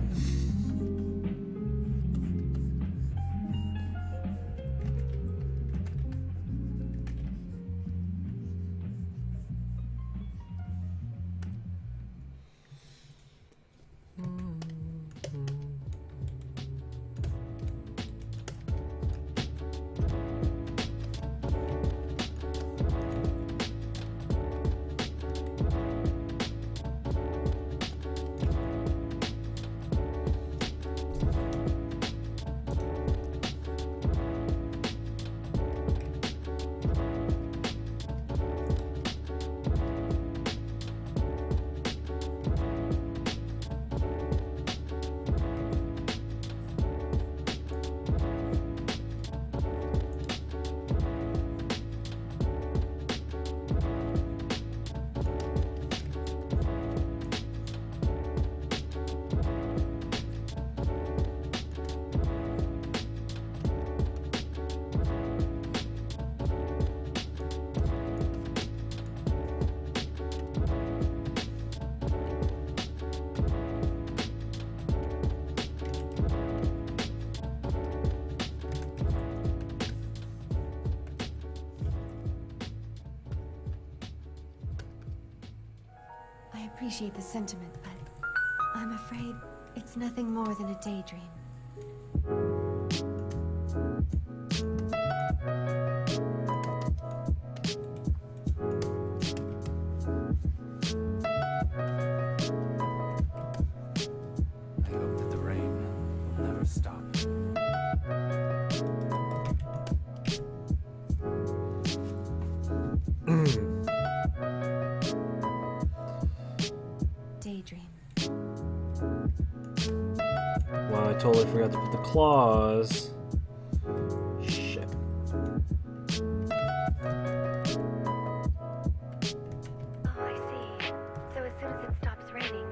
I appreciate the sentiment, but I'm afraid it's nothing more than a daydream. I hope that the rain will never stop. Daydream. Wow, I totally forgot to put the claws. Shit. Oh, I see. So as soon as it stops raining,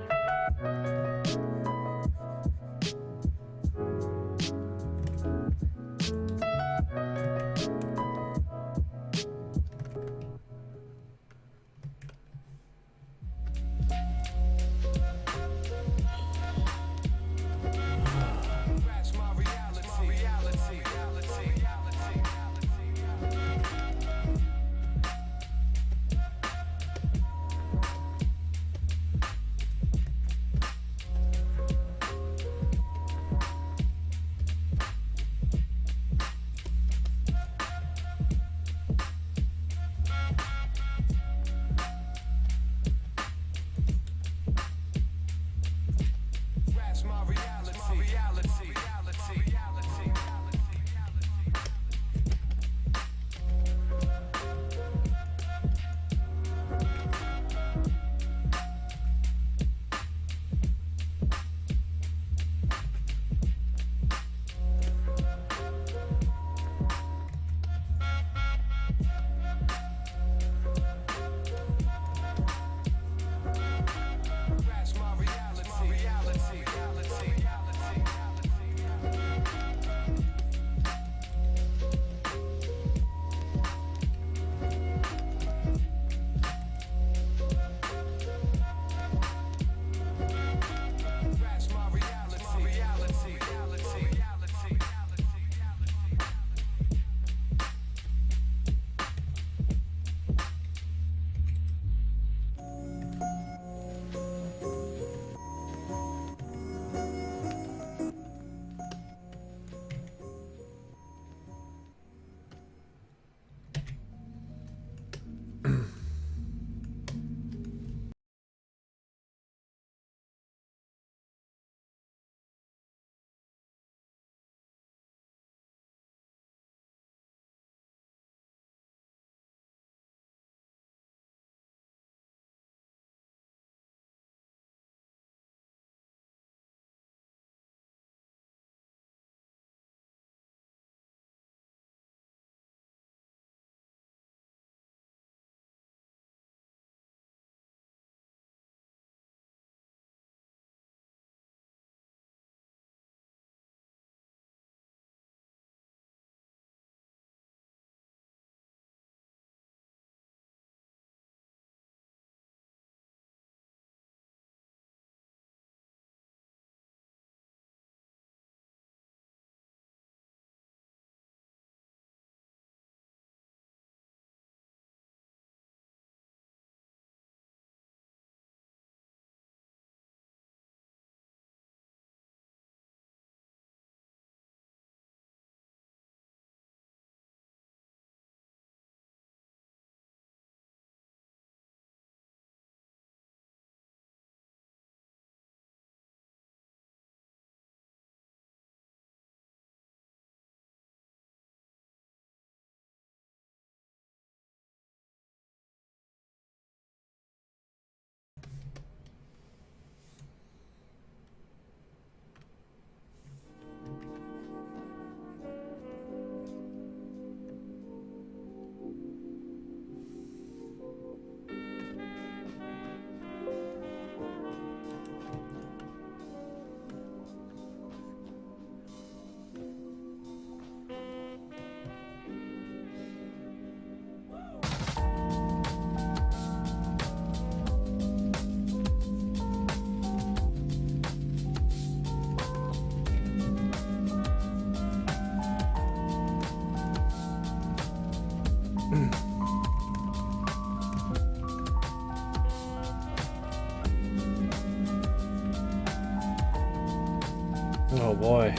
Oh boy,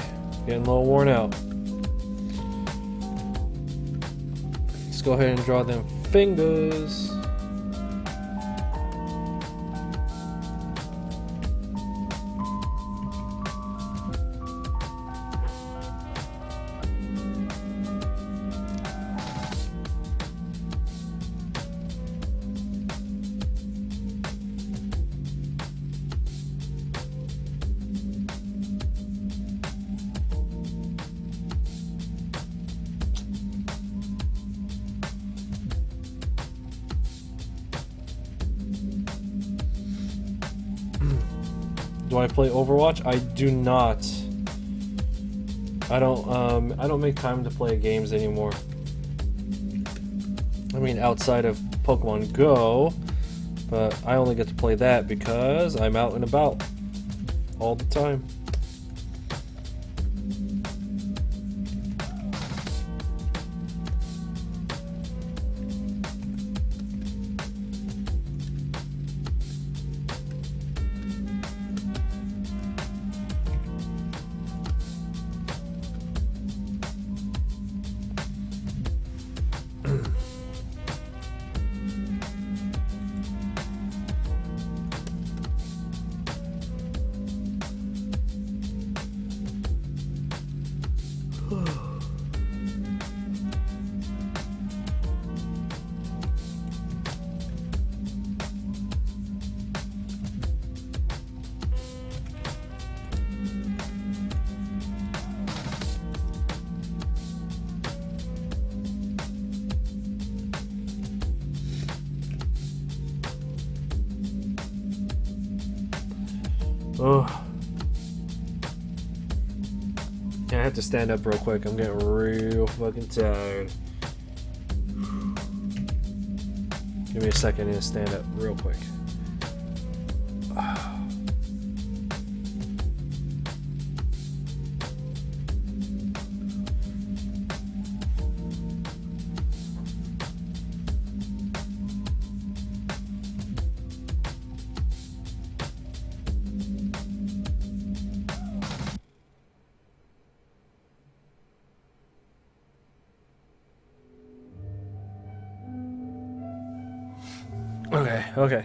getting a little worn out. Let's go ahead and draw them fingers. Do I play Overwatch? I do not. I don't make time to play games anymore. I mean, outside of Pokemon Go, but I only get to play that because I'm out and about all the time. Oh, yeah, I have to stand up real quick. I'm getting real fucking tired. Give me a second to stand up real quick. Okay.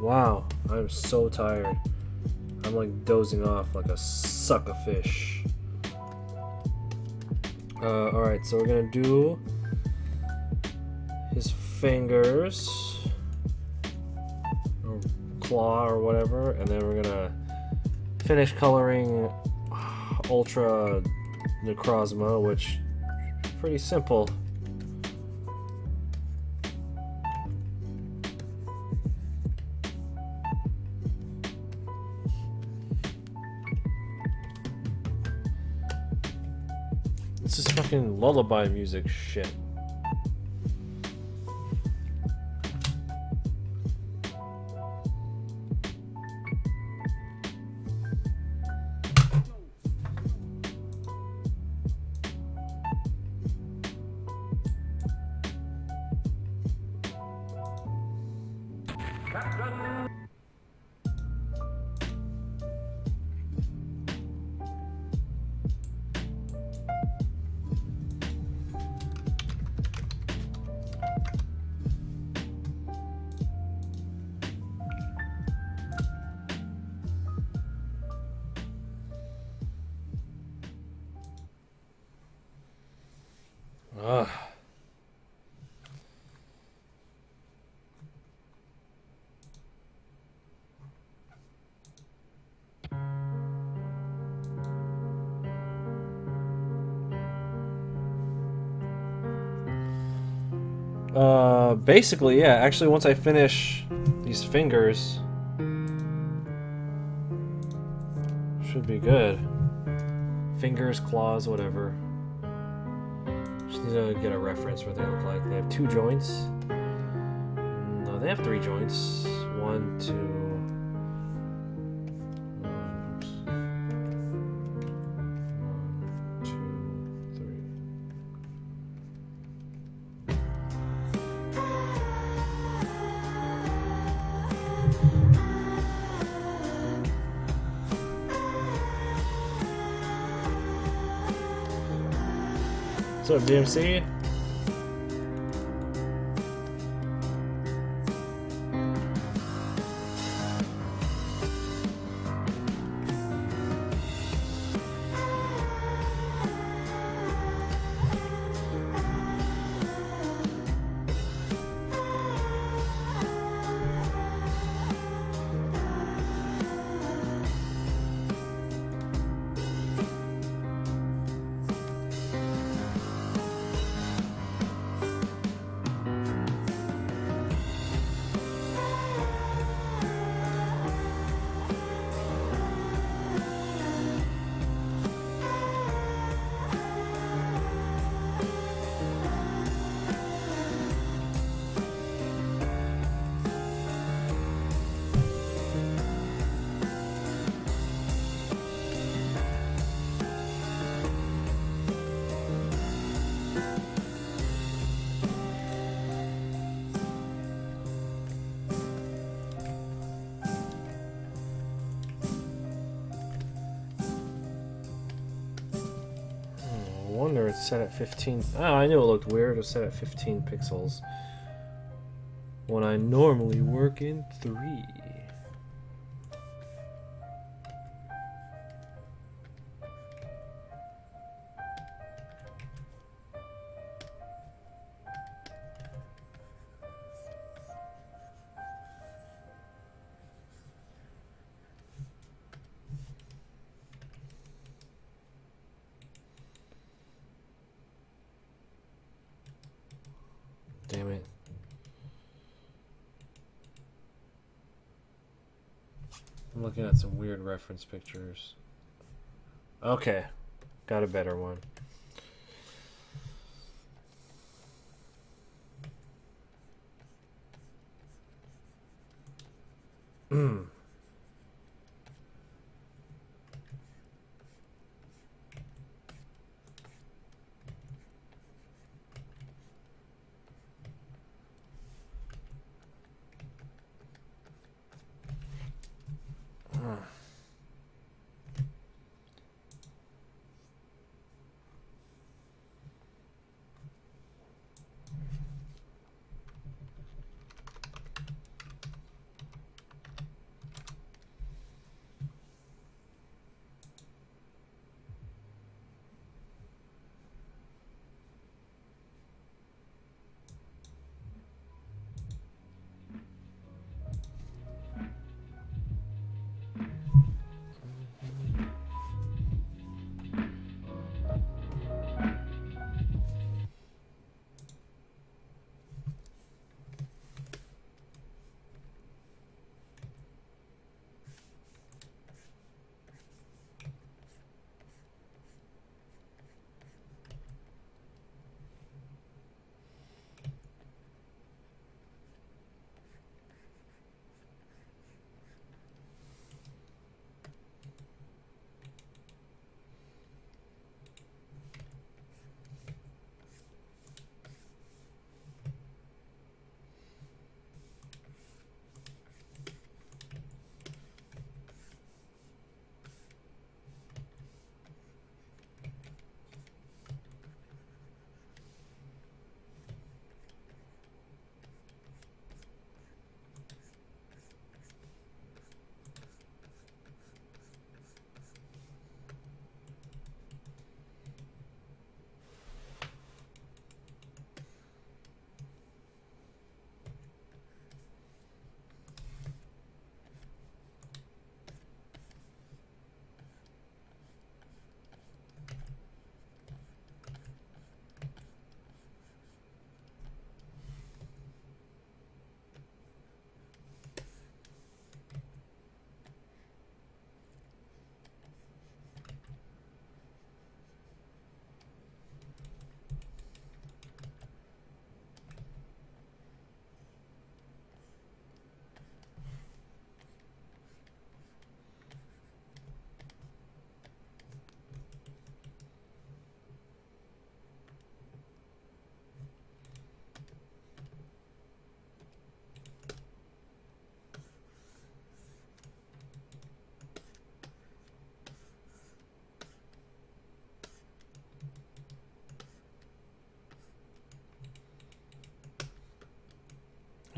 Wow, I'm so tired. I'm like dozing off like a sucker fish. Alright, so we're gonna do his fingers, or claw or whatever, and then we're gonna finish coloring Ultra Necrozma, which is pretty simple. This is fucking lullaby music shit. Ugh. Basically, yeah. Actually, once I finish these fingers, should be good. Fingers, claws, whatever. Just need to get a reference what they look like. They have 2 joints. No, they have 3 joints. 1, 2. 1, 2, 3. What's up, DMC? No wonder it's set at 15. Oh, I knew it looked weird. It was set at 15 pixels when I normally work in 3. Damn it. I'm looking at some weird reference pictures. Okay. Got a better one.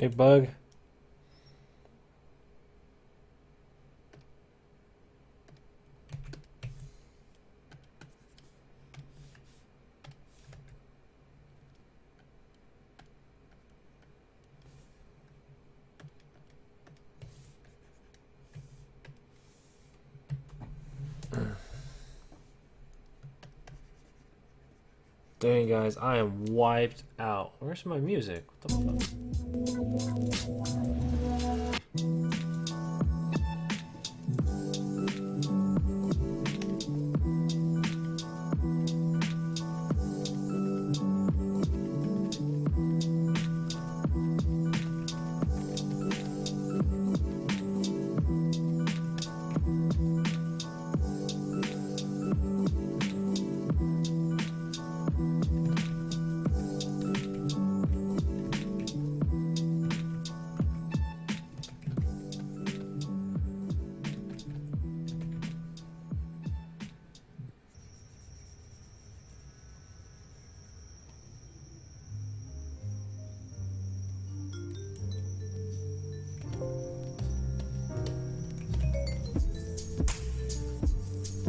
Hey, Bug. Dang, guys, I am wiped out. Where's my music? What the fuck?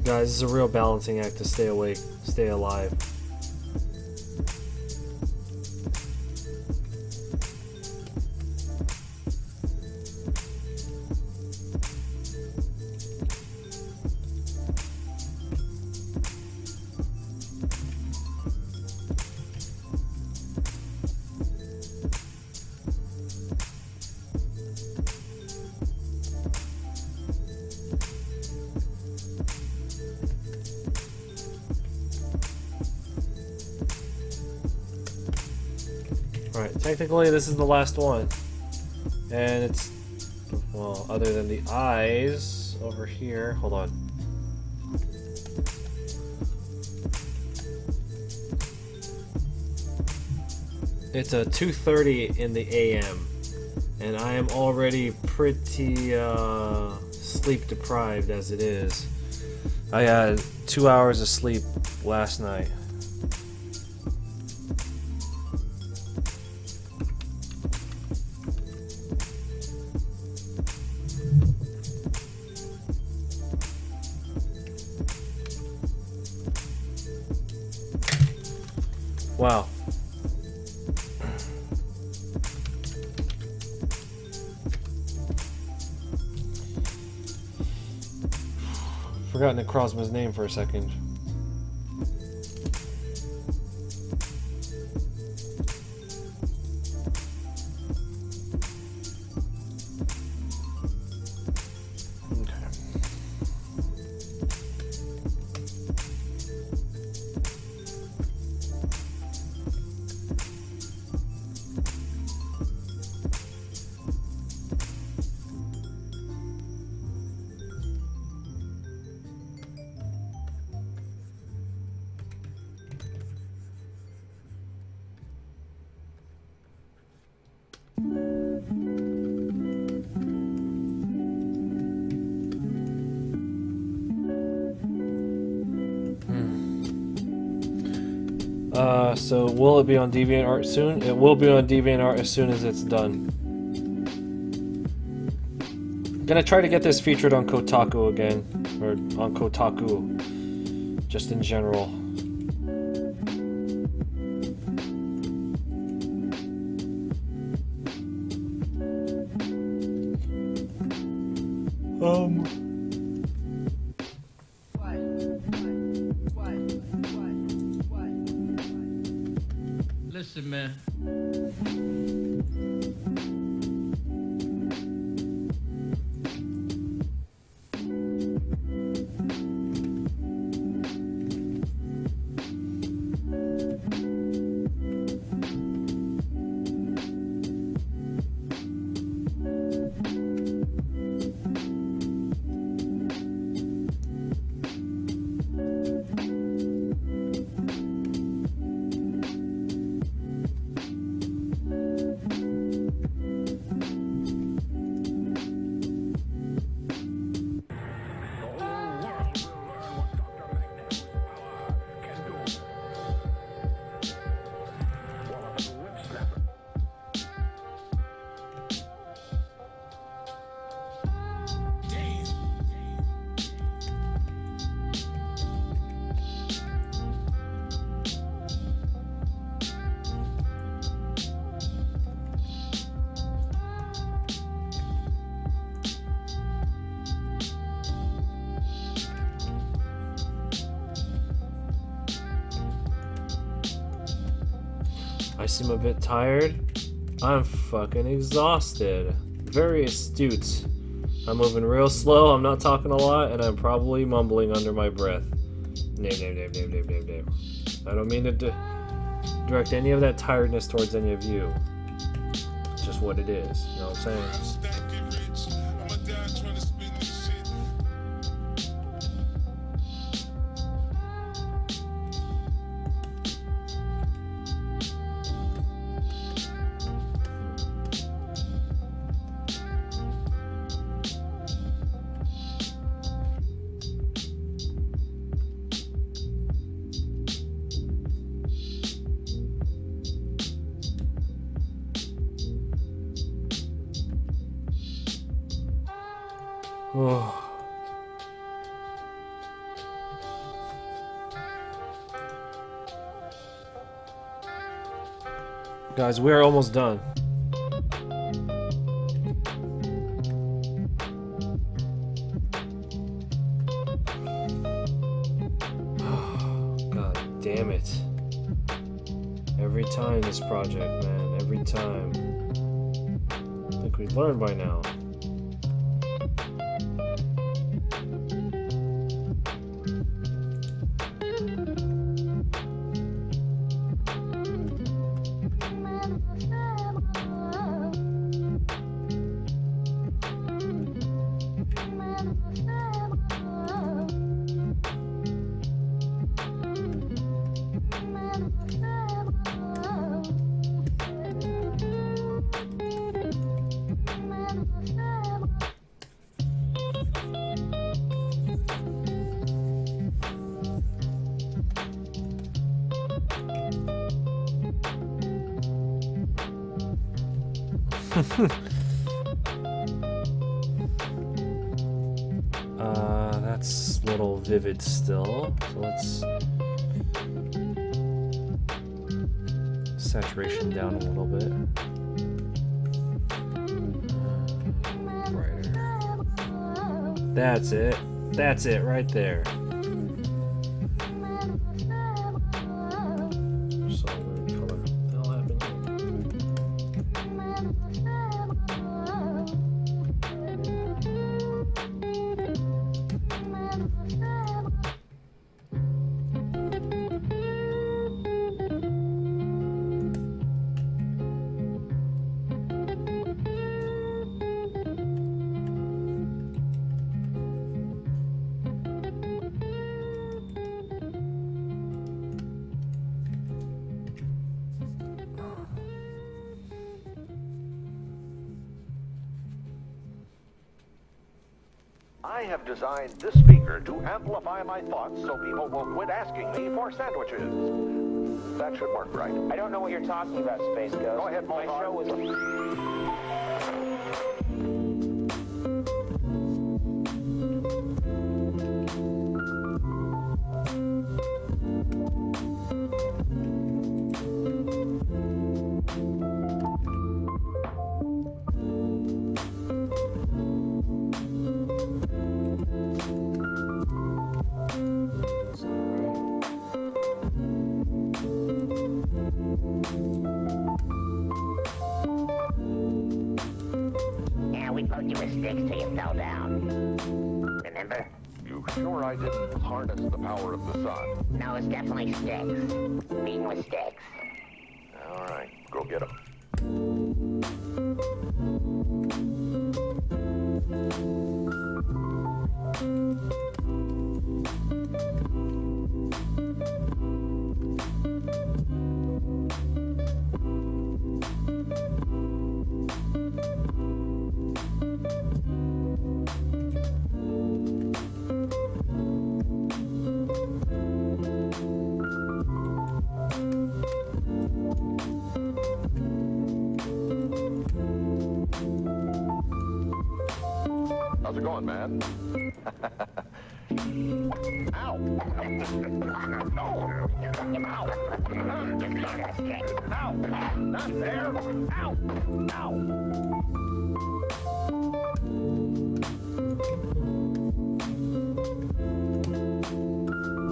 Guys, this is a real balancing act to stay awake, stay alive. Alright, technically this is the last one. And it's, well, other than the eyes over here. Hold on. It's a 2:30 in the AM. And I am already pretty sleep deprived as it is. I had 2 hours of sleep last night. Wow. Forgotten Nick Crosby's name for a second. So will it be on DeviantArt soon? It will be on DeviantArt as soon as it's done. I'm gonna try to get this featured on Kotaku again, or on Kotaku, just in general. Listen, man. I seem a bit tired. I'm fucking exhausted. Very astute. I'm moving real slow, I'm not talking a lot, and I'm probably mumbling under my breath. Name. I don't mean to direct any of that tiredness towards any of you. It's just what it is, you know what I'm saying? Oh. Guys, we are almost done. God damn it. Every time this project, man. Every time. I think we've learned by now. That's a little vivid still. So let's saturation down a little bit. Brighter. That's it. That's it right there. So weird color. What the hell happened here? I have designed this speaker to amplify my thoughts so people will quit asking me for sandwiches. That should work, right? I don't know what you're talking about, Space Ghost. Go ahead, My Mohawk. show was... We poked you with sticks till you fell down. Remember? You sure I didn't harness the power of the sun? No, it's definitely sticks. Beaten with sticks. All right, go get them. How's it going, man? Ow! Ow! Not there! Ow! Ow!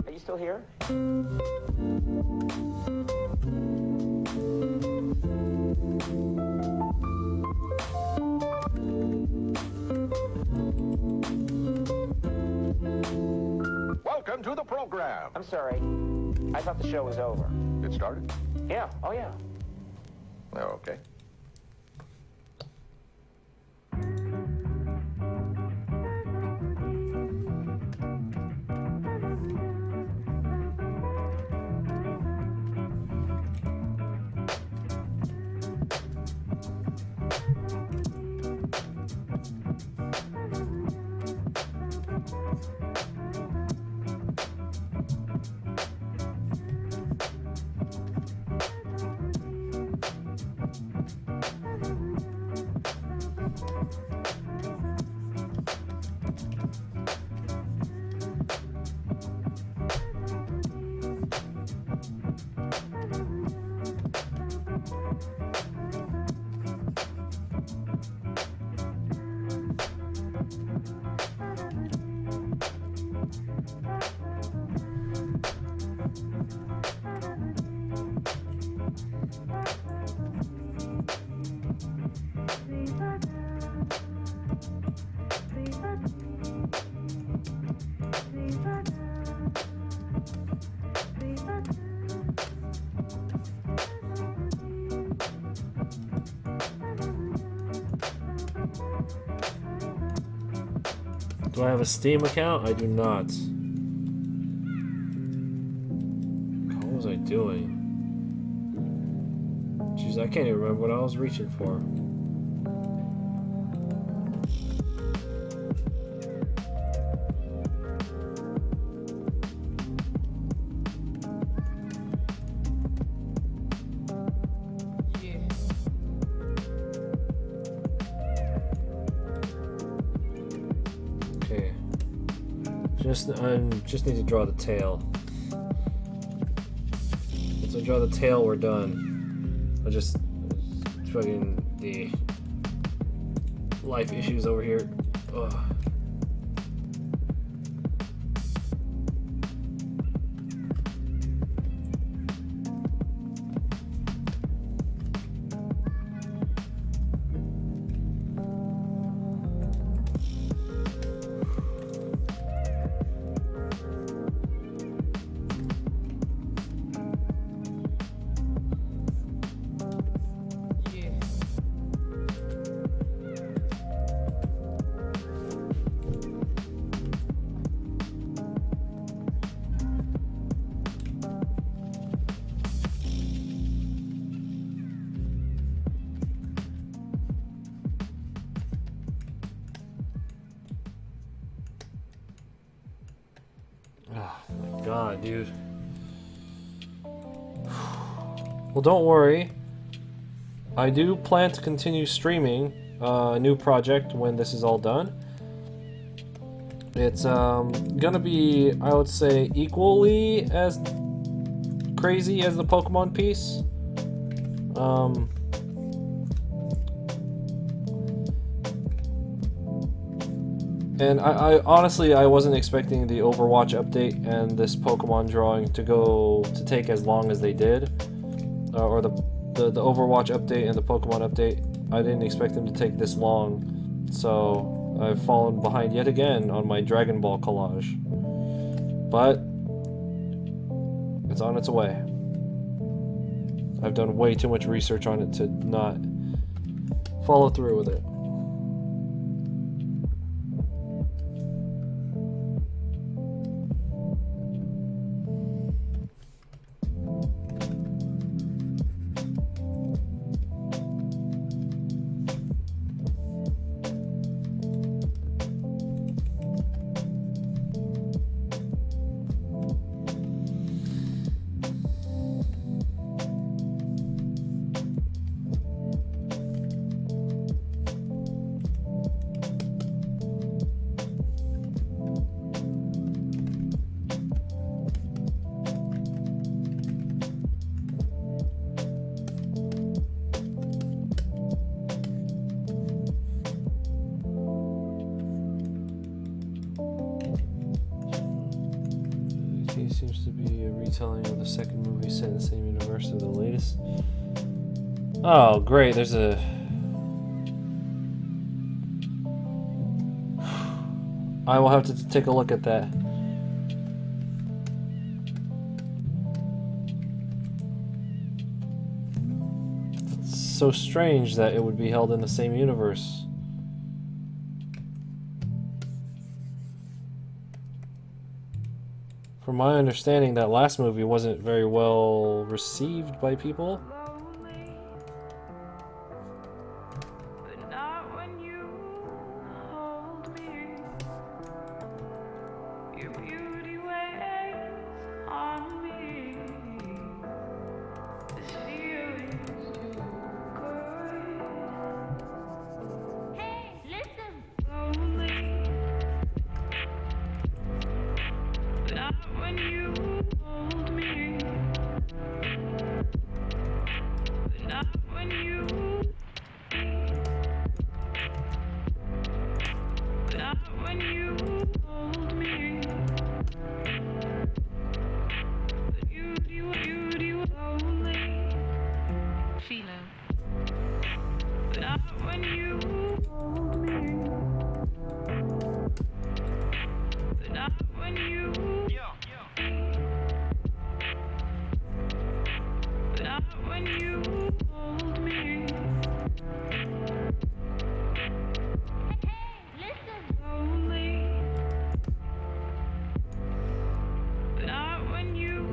Are you still here? have. I'm sorry. I thought the show was over. It started? Yeah, oh yeah. Oh, okay. Do I have a Steam account? I do not. What was I doing? Jeez, I can't even remember what I was reaching for. Okay. Just need to draw the tail. Once I draw the tail, we're done. I just fucking the life issues over here. Ugh. God, dude. Well, don't worry. I do plan to continue streaming a new project when this is all done. It's gonna be, I would say, equally as crazy as the Pokemon piece. And I honestly, I wasn't expecting the Overwatch update and this Pokemon drawing to take as long as they did, or the Overwatch update and the Pokemon update. I didn't expect them to take this long, so I've fallen behind yet again on my Dragon Ball collage. But it's on its way. I've done way too much research on it to not follow through with it. Seems to be a retelling of the second movie set in the same universe as the latest. Oh, great, there's a... I will have to take a look at that. so strange that it would be held in the same universe. From my understanding, that last movie wasn't very well received by people.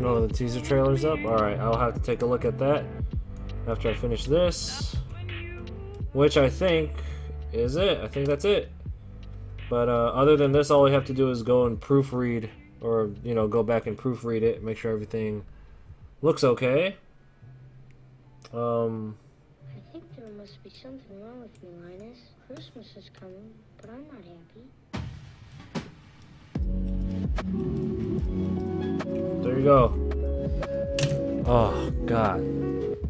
Oh, the teaser trailer's up? Alright, I'll have to take a look at that after I finish this. Which I think is it. I think that's it. But other than this, all we have to do is go and proofread, or, you know, go back and proofread it, make sure everything looks okay. I think there must be something wrong with me, Linus. Christmas is coming, but I'm not happy. There you go. Oh, god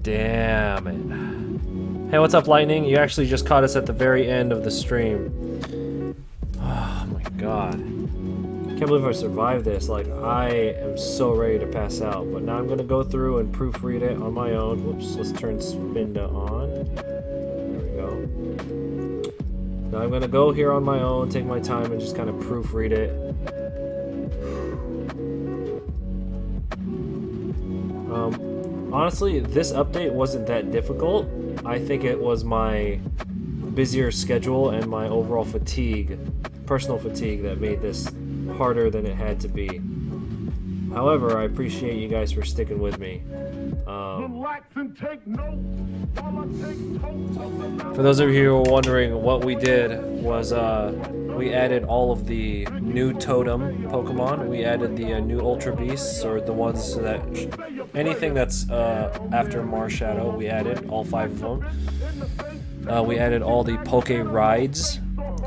damn it. Hey, what's up, Lightning? You actually just caught us at the very end of the stream. Oh my god. Can't believe I survived this. Like, I am so ready to pass out. But now I'm gonna go through and proofread it on my own. Whoops, let's turn Spinda on. There we go. Now I'm gonna go here on my own, take my time, and just kind of proofread it. Honestly, this update wasn't that difficult. I think it was my busier schedule and my overall fatigue, personal fatigue, that made this harder than it had to be. However, I appreciate you guys for sticking with me. For those of you who are wondering, what we did was we added all of the new totem Pokemon. We added the new Ultra Beasts, or the ones that anything that's after Marshadow, we added all 5 of them. We added all the Poke Rides,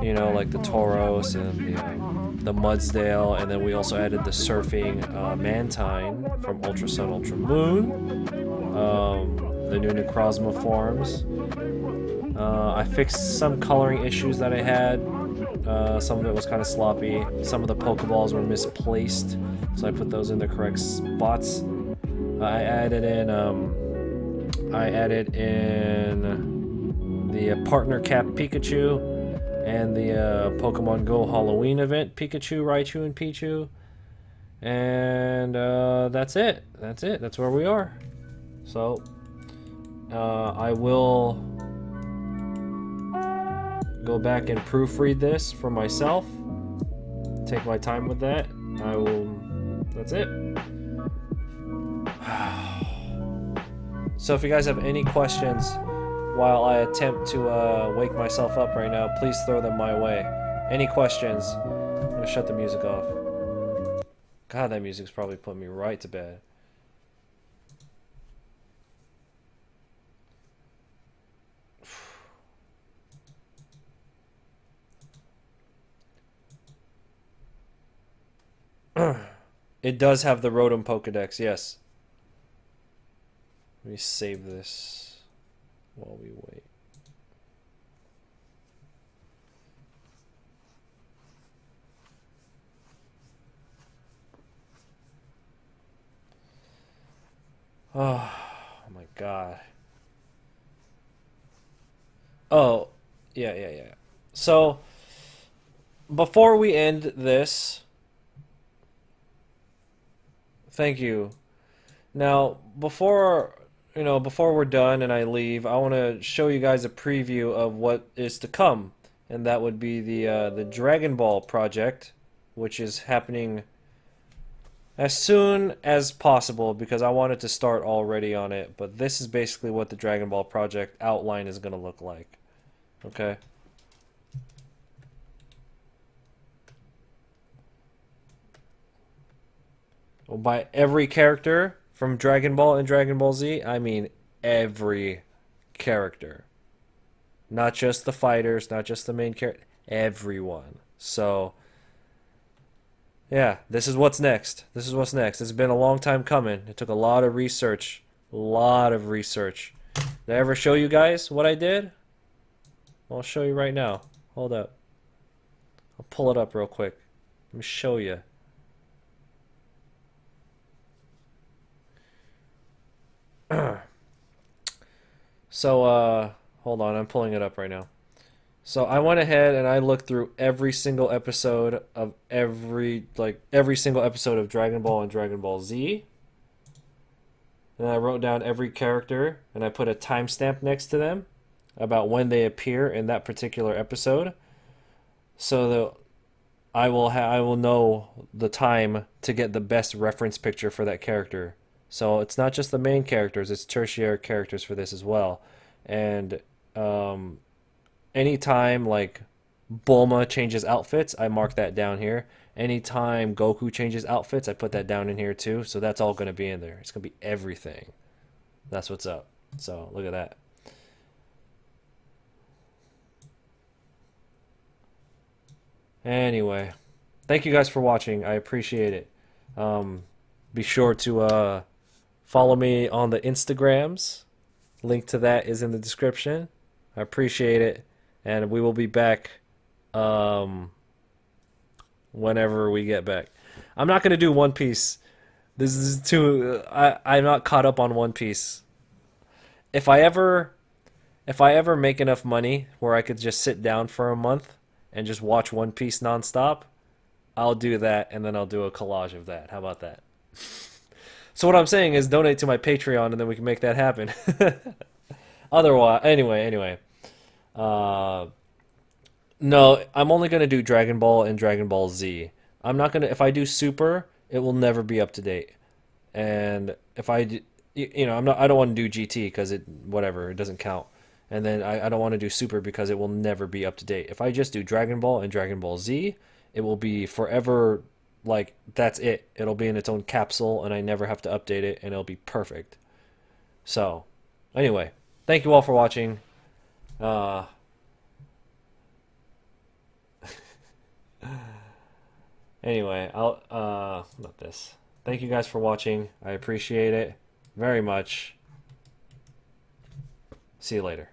you know, like the Tauros and the Mudsdale, and then we also added the Surfing Mantine from Ultra Sun, Ultra Moon. The new Necrozma forms. I fixed some coloring issues that I had. Some of it was kind of sloppy. Some of the Pokeballs were misplaced, so I put those in the correct spots. I added in the Partner Cap Pikachu and the Pokemon Go Halloween event Pikachu, Raichu, and Pichu. And that's it. That's it. That's where we are. So I will go back and proofread this for myself. Take my time with that. I will. That's it. So if you guys have any questions while I attempt to wake myself up right now, please throw them my way. Any questions? I'm gonna shut the music off. God, that music's probably put me right to bed. It does have the Rotom Pokedex, yes. Let me save this while we wait. Oh my god. Oh, yeah. So, before we end this, thank you. Now, before, you know, before we're done and I leave, I want to show you guys a preview of what is to come, and that would be the Dragon Ball project, which is happening as soon as possible because I wanted to start already on it. But this is basically what the Dragon Ball project outline is going to look like. Okay. Well, by every character from Dragon Ball and Dragon Ball Z, I mean every character. Not just the fighters, not just the main character, everyone. So, yeah, this is what's next. This is what's next. It's been a long time coming. It took a lot of research. A lot of research. Did I ever show you guys what I did? I'll show you right now. Hold up. I'll pull it up real quick. Let me show you. So, hold on, I'm pulling it up right now. So I went ahead and I looked through every single episode of every single episode of Dragon Ball and Dragon Ball Z. And I wrote down every character and I put a timestamp next to them about when they appear in that particular episode. So that I will know the time to get the best reference picture for that character. So it's not just the main characters, it's tertiary characters for this as well. And anytime like Bulma changes outfits, I mark that down here. Anytime Goku changes outfits, I put that down in here too. So that's all going to be in there. It's going to be everything. That's what's up. So look at that. Anyway, thank you guys for watching. I appreciate it. Be sure to follow me on the Instagrams. Link to that is in the description. I appreciate it. And we will be back whenever we get back. I'm not going to do One Piece. This is too... I'm not caught up on One Piece. If I ever make enough money where I could just sit down for a month and just watch One Piece nonstop, I'll do that, and then I'll do a collage of that. How about that? So what I'm saying is donate to my Patreon, and then we can make that happen. Otherwise, anyway. No, I'm only going to do Dragon Ball and Dragon Ball Z. I'm not going to... If I do Super, it will never be up to date. And if I... You know, I don't want to do GT because it doesn't count. And then I don't want to do Super because it will never be up to date. If I just do Dragon Ball and Dragon Ball Z, it will be forever, like, that's it. It'll be in its own capsule, and I never have to update it, and it'll be perfect. So, anyway, thank you all for watching. Anyway, not this. Thank you guys for watching. I appreciate it very much. See you later.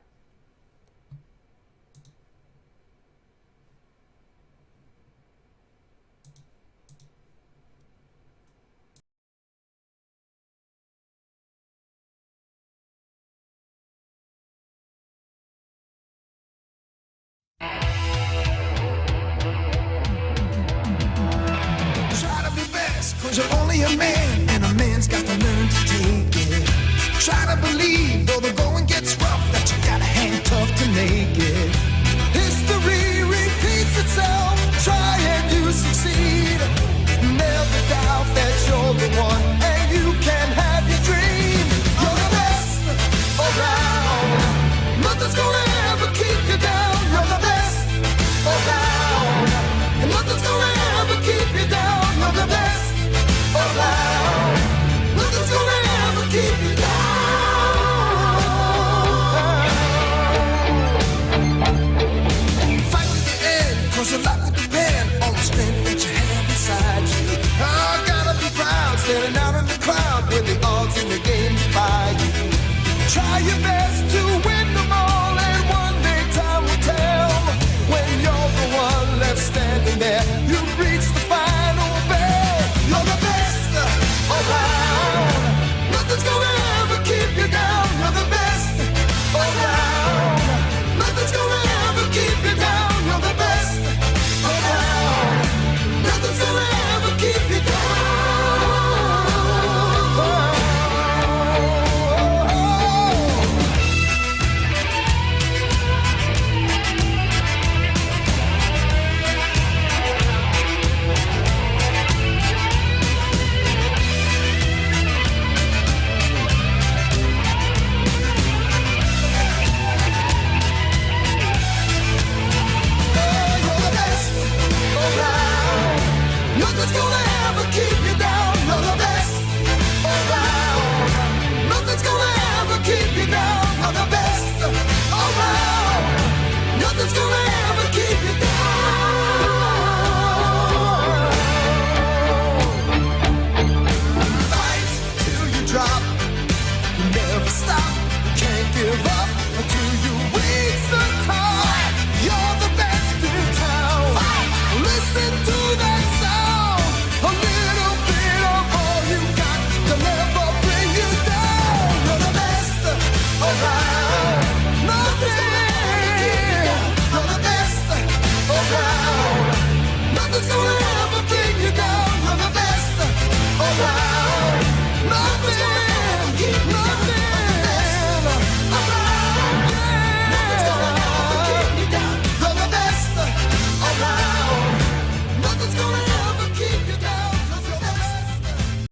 Try to be best, cause you're only a man, and a man's got to learn to take it. Try to believe, though the going gets rough, that you gotta hang tough to make it. History repeats itself, try and you succeed. Never doubt that you're the one, and you can have your dream. You're the best around, nothing's gonna ever keep you down. You're the best around, and nothing's gonna ever keep you down. You're the best around, nothing's gonna ever keep you down. Nothing's gonna